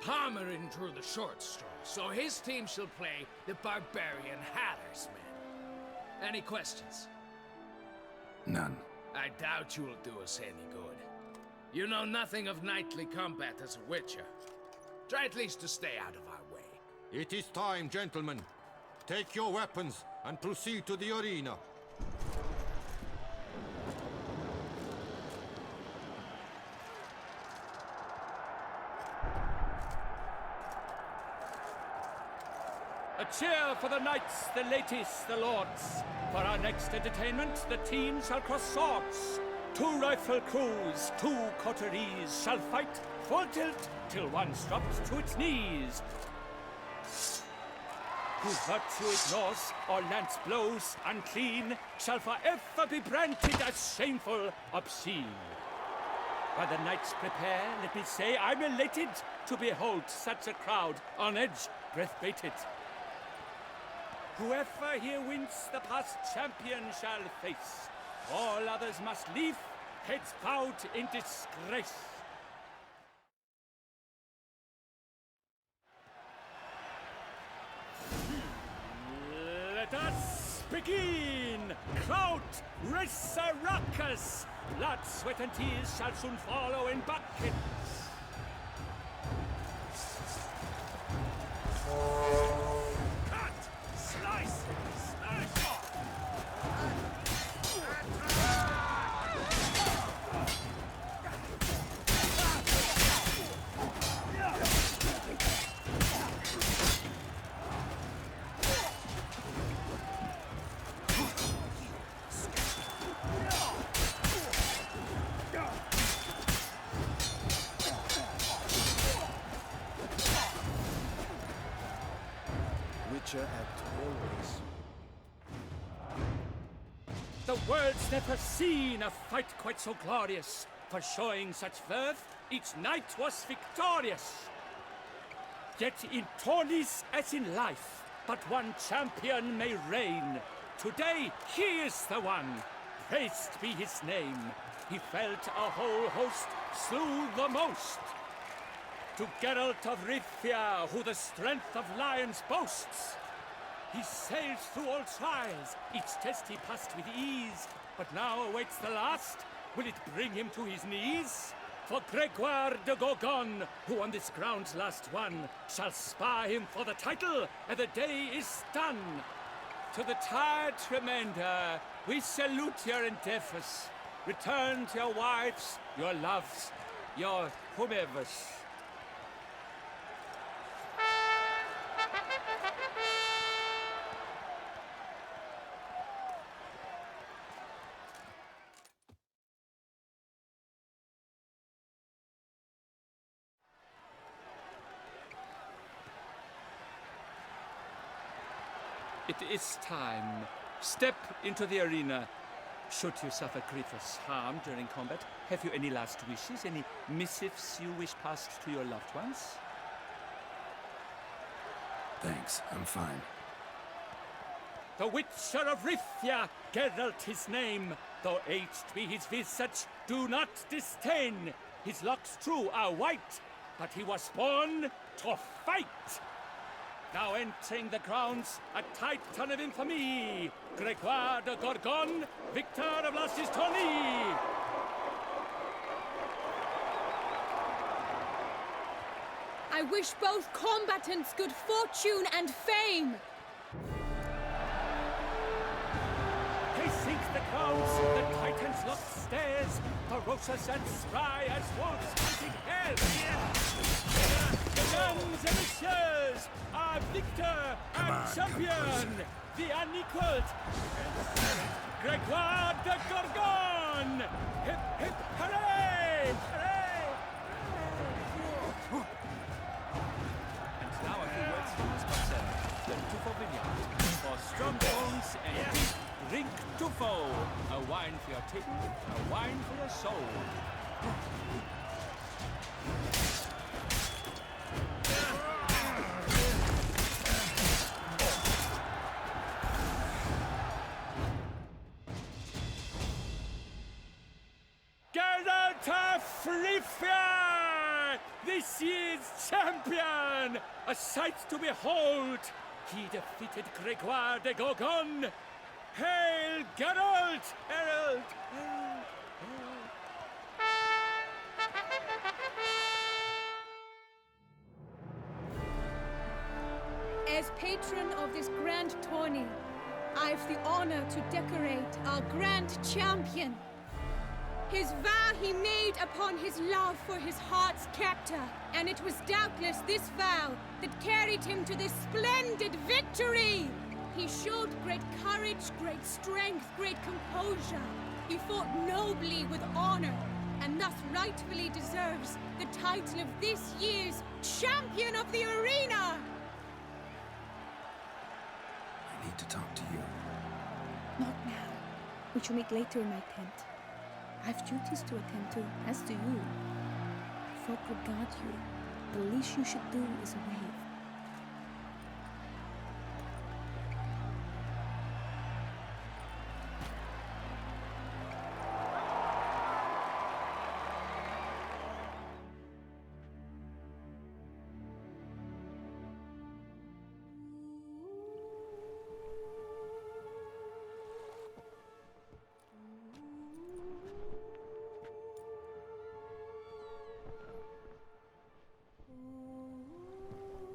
Palmerin drew the short straw, so his team shall play the barbarian Halar's men. Any questions? None. I doubt you will do us any good. You know nothing of knightly combat as a witcher. Try at least to stay out of our way. It is time, gentlemen. Take your weapons and proceed to the arena. A cheer for the knights, the ladies, the lords. For our next entertainment, the teams shall cross swords. 2 rifle crews, 2 coteries shall fight full tilt till one drops to its knees. Who virtue ignores or lance blows unclean shall forever be branded as shameful, obscene. While the knights prepare, let me say I'm elated to behold such a crowd on edge, breath baited. Whoever here wins the past champion shall face. All others must leave, heads bowed in disgrace. Let us begin! Crowd, race a ruckus! Blood, sweat, and tears shall soon follow in buckets. Cut! Slice! Smash! pleasure at always. The world's never seen a fight quite so glorious. For showing such verve, each knight was victorious. Yet in tourneys as in life, but one champion may reign. Today he is the one. Praised be his name. He felt a whole host, slew the most. To Geralt of Rivia, who the strength of lions boasts. He sailed through all trials, each test he passed with ease. But now awaits the last. Will it bring him to his knees? For Gregoire de Gorgon, who on this ground's last won, shall spar him for the title, and the day is done. To the tired remainder, we salute your endeavors. Return to your wives, your loves, your whomevers. It is time. Step into the arena. Should you suffer grievous harm during combat, have you any last wishes? Any missives you wish passed to your loved ones? Thanks, I'm fine. The Witcher of Rivia, Geralt his name. Though aged be his visage, do not disdain. His locks true are white, but he was born to fight. Now entering the grounds, a titan of infamy, Gregoire de Gorgon, victor of Las's tourney. I wish both combatants good fortune and fame. Pacing the grounds, the titans locked stairs, ferocious and spry as wolves hunting hares. The guns and the shares, our victor and champion, the unequaled, Gregoire de Gorgon! Hip, hip, hooray! Hooray! And now a few words from our sponsor, the Tufo Vineyard. For strong bones and deep, drink Tufo. A wine for your table, a wine for your soul. Geralt of Rivia, this year's champion, a sight to behold. He defeated Gregoire de Gorgon. Hail, Geralt! Herald! Herald! Herald! As patron of this grand tourney, I've the honor to decorate our grand champion. His vow he made upon his love for his heart's captor, and it was doubtless this vow that carried him to this splendid victory. He showed great courage, great strength, great composure. He fought nobly with honor, and thus rightfully deserves the title of this year's Champion of the Arena! I need to talk to you. Not now. We shall meet later in my tent. I have duties to attend to, as do you. Folk regard you. The least you should do is wave.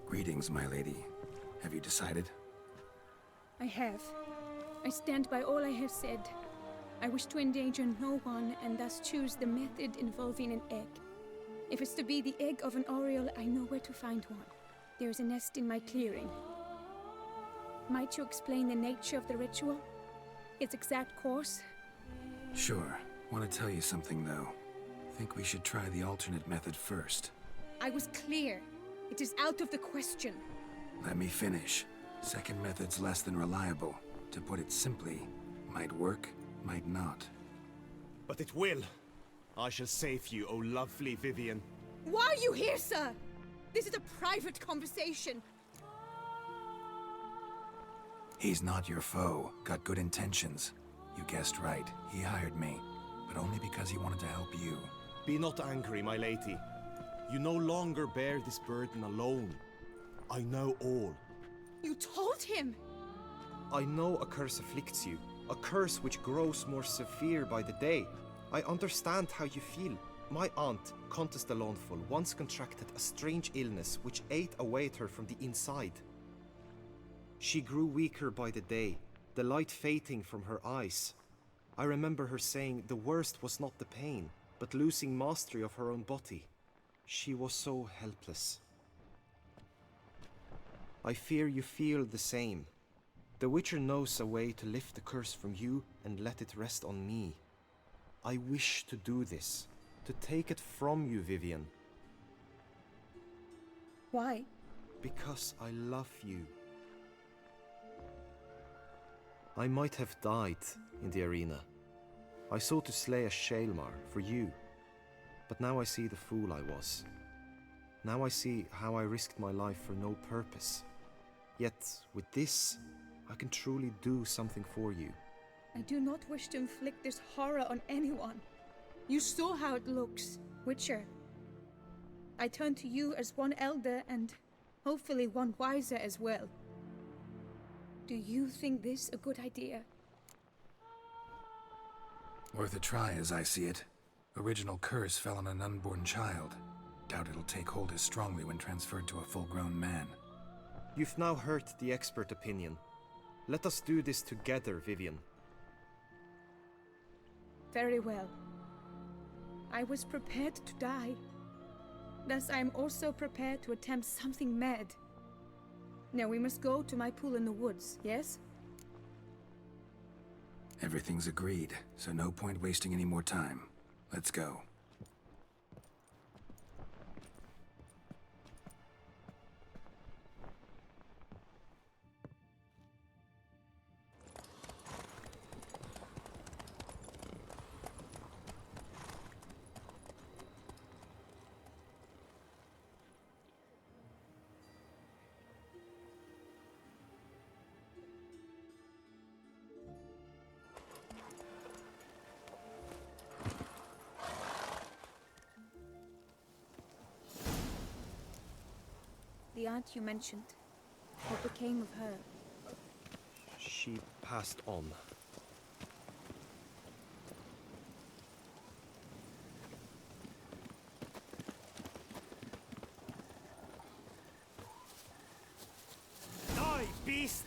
Greetings, my lady. Have you decided? I have. I stand by all I have said. I wish to endanger no one, and thus choose the method involving an egg. If it's to be the egg of an oriole, I know where to find one. There is a nest in my clearing. Might you explain the nature of the ritual? Its exact course? Sure. Want to tell you something, though. Think we should try the alternate method first. I was clear. It is out of the question. Let me finish. Second method's less than reliable. To put it simply, might work, might not. But it will. I shall save you, O lovely Vivian. Why are you here, sir? This is a private conversation. He's not your foe. Got good intentions. You guessed right. He hired me. But only because he wanted to help you. Be not angry, my lady. You no longer bear this burden alone. I know all. You told him? I know a curse afflicts you. A curse which grows more severe by the day. I understand how you feel. My aunt, Countess de Lawnful, once contracted a strange illness which ate away at her from the inside. She grew weaker by the day, the light fading from her eyes. I remember her saying the worst was not the pain, but losing mastery of her own body. She was so helpless. I fear you feel the same. The Witcher knows a way to lift the curse from you and let it rest on me. I wish to do this, to take it from you, Vivian. Why? Because I love you. I might have died in the arena. I sought to slay a Shaelmar for you. But now I see the fool I was. Now I see how I risked my life for no purpose. Yet, with this, I can truly do something for you. I do not wish to inflict this horror on anyone. You saw how it looks, Witcher. I turn to you as one elder and hopefully one wiser as well. Do you think this a good idea? Worth a try as I see it. Original curse fell on an unborn child. Doubt it'll take hold as strongly when transferred to a full-grown man. You've now heard the expert opinion. Let us do this together, Vivian. Very well. I was prepared to die. Thus I am also prepared to attempt something mad. Now we must go to my pool in the woods, yes? Everything's agreed, so no point wasting any more time. Let's go. The aunt you mentioned. What became of her? She passed on. Die, beast!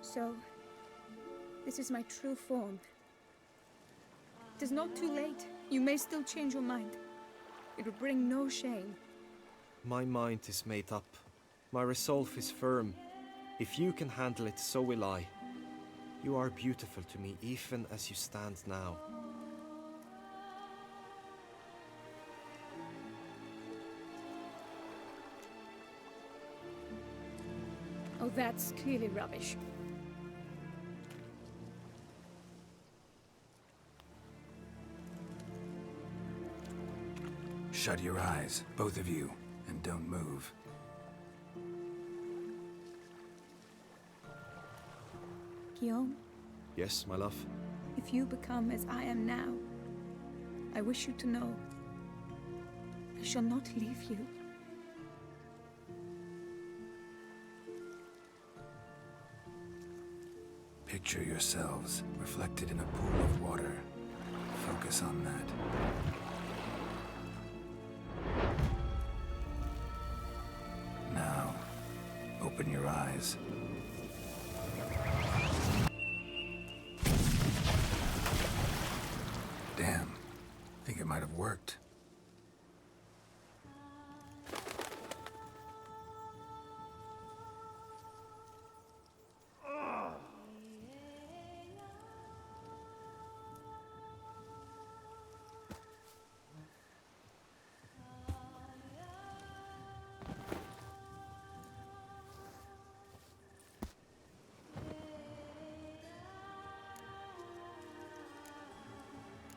So, this is my true form. It is not too late. You may still change your mind. It will bring no shame. My mind is made up. My resolve is firm. If you can handle it, so will I. You are beautiful to me, even as you stand now. Oh, that's clearly rubbish. Shut your eyes, both of you, and don't move. Guillaume, Yes, my love? if you become as I am now, I wish you to know I shall not leave you. Picture yourselves reflected in a pool of water. Focus on that. Now, open your eyes. Damn. Think it might have worked.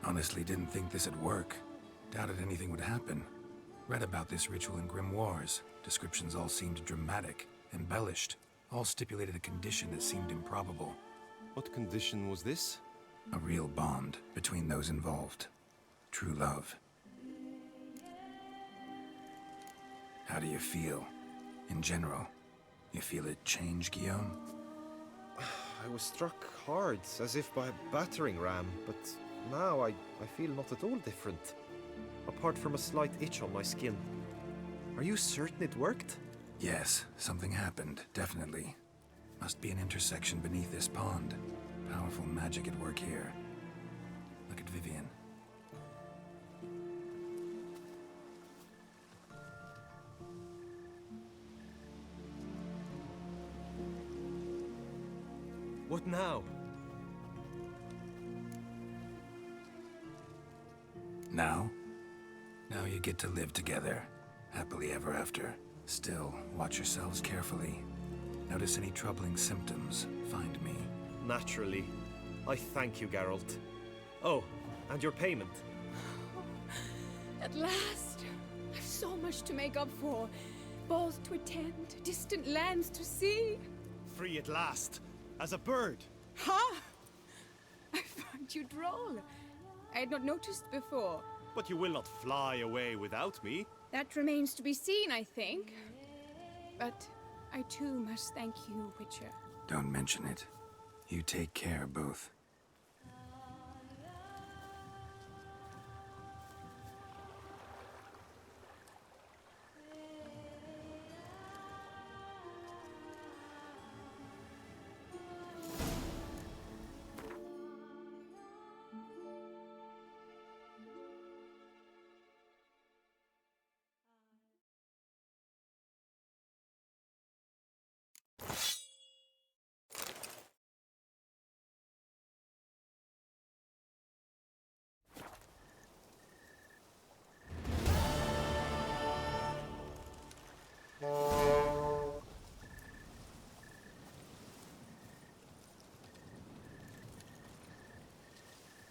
Honestly didn't think this'd work. Doubted anything would happen. Read about this ritual in grimoires. Descriptions all seemed dramatic, embellished. All stipulated a condition that seemed improbable. What condition was this? A real bond between those involved. True love. How do you feel? In general? You feel it change, Guillaume? I was struck hard, as if by a battering ram, but now I feel not at all different. Apart from a slight itch on my skin. Are you certain it worked? Yes, something happened, definitely. Must be an intersection beneath this pond. Powerful magic at work here. Look at Vivian. What now? Now? Now you get to live together. Happily ever after. Still, watch yourselves carefully. Notice any troubling symptoms, find me. Naturally. I thank you, Geralt. Oh, and your payment. At last! I've so much to make up for. Balls to attend, distant lands to see. Free at last, as a bird. Ha! I find you droll. I had not noticed before. But you will not fly away without me. That remains to be seen, I think. But I too must thank you, Witcher. Don't mention it. You take care, both.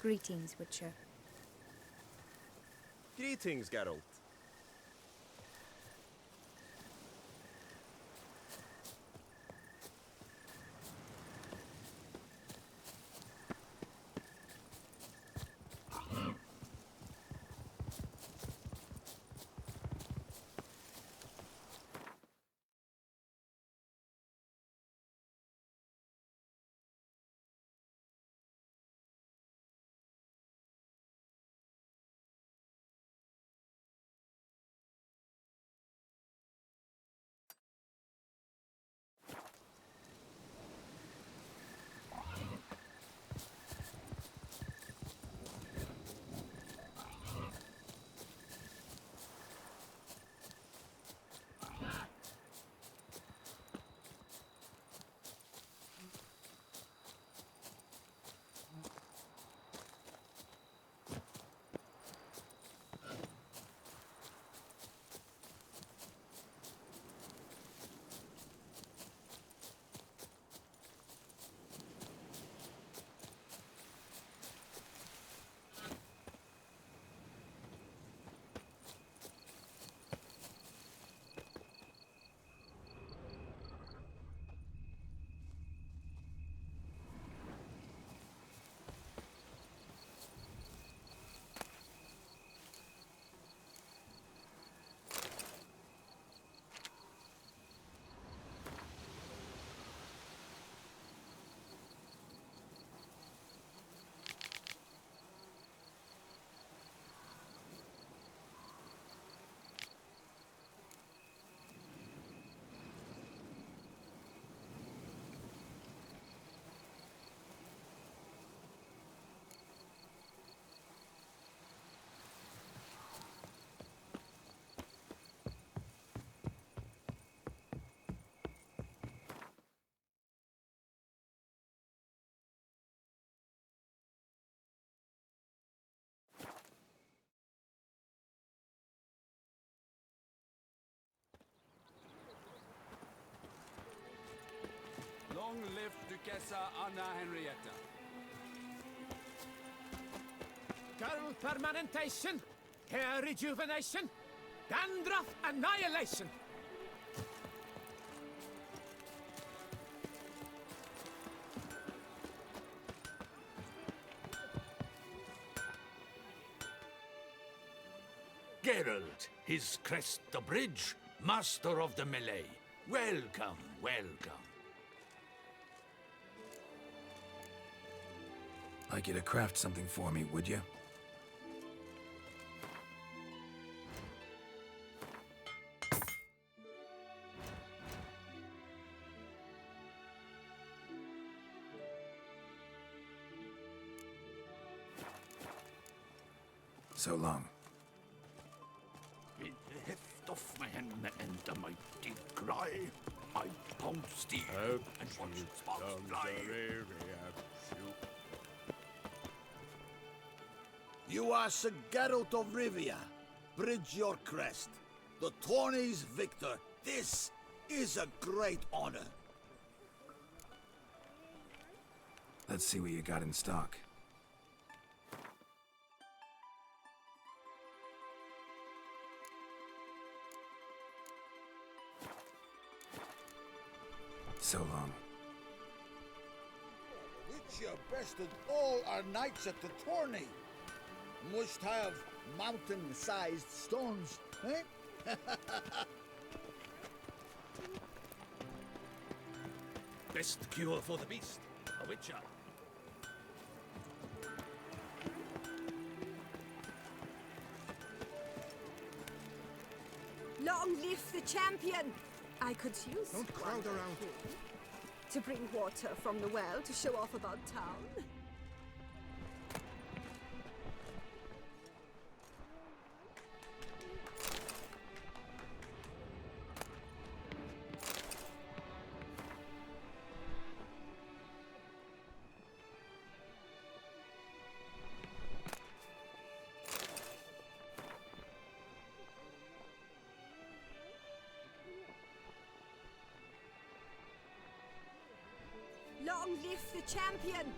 Greetings, Witcher. Greetings, Geralt. Long live Duchessa Anna Henrietta. Girl permanentation, hair rejuvenation, dandruff annihilation. Geralt, his crest the bridge, master of the melee. Welcome, welcome. Like you to craft something for me, would you? So long. With the heft of man and the mighty cry, I pound steel and watch sparks fly. You are Sir Geralt of Rivia. Bridge your crest. The tourney's victor. This is a great honor. Let's see what you got in stock. So long. Witcher bested all our knights at the tourney. Must have mountain-sized stones, eh? Best cure for the beast, a witcher. Long live the champion! I could use Don't crowd one around. to bring water from the well to show off about town. Long live the champion!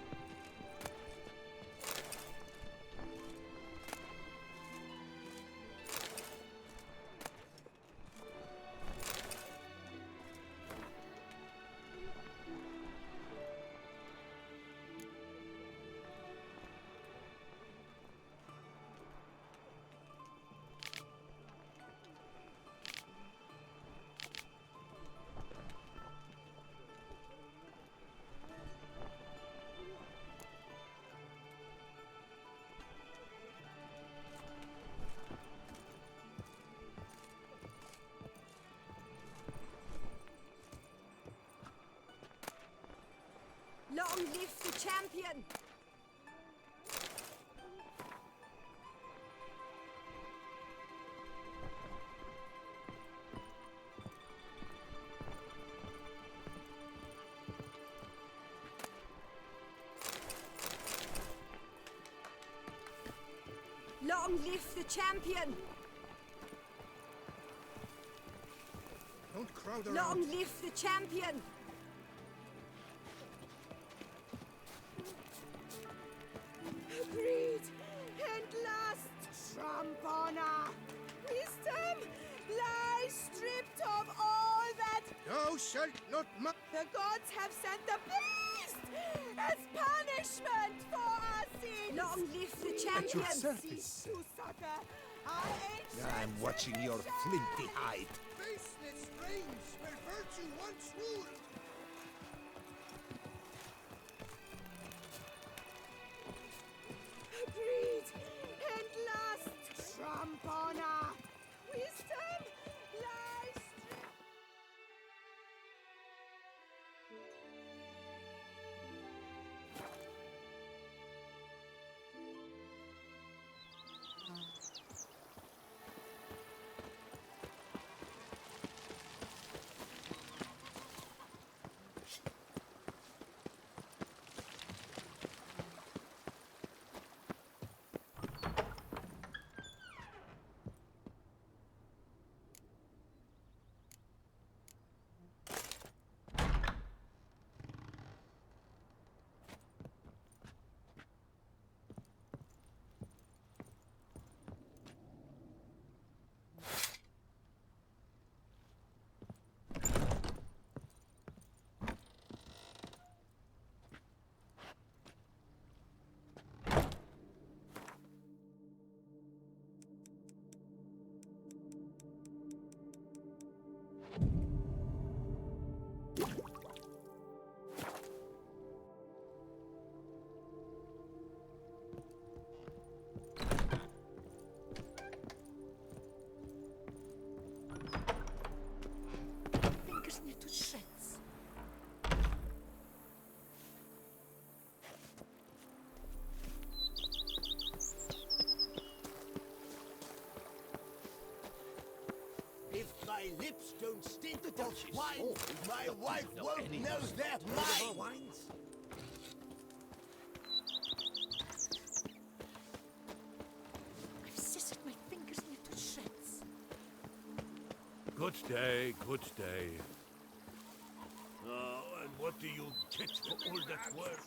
Long live the champion! Long live the champion! Don't crowd around. Long live the champion! Greed and lust, trump honor, wisdom lies stripped of all that. Thou shalt not The gods have sent the beast as punishment for our sins. Long live the champion! At your service. Cease to succor our ancient I'm watching your flinty hide. faceless reigns where virtue once ruled. Greed and lust, trump honor, wisdom lies stripped. lips don't stink of wine. My wife won't know they're mine. Wines? I've scissored my fingers into shreds. Good day, good day. And what do you get for all that work?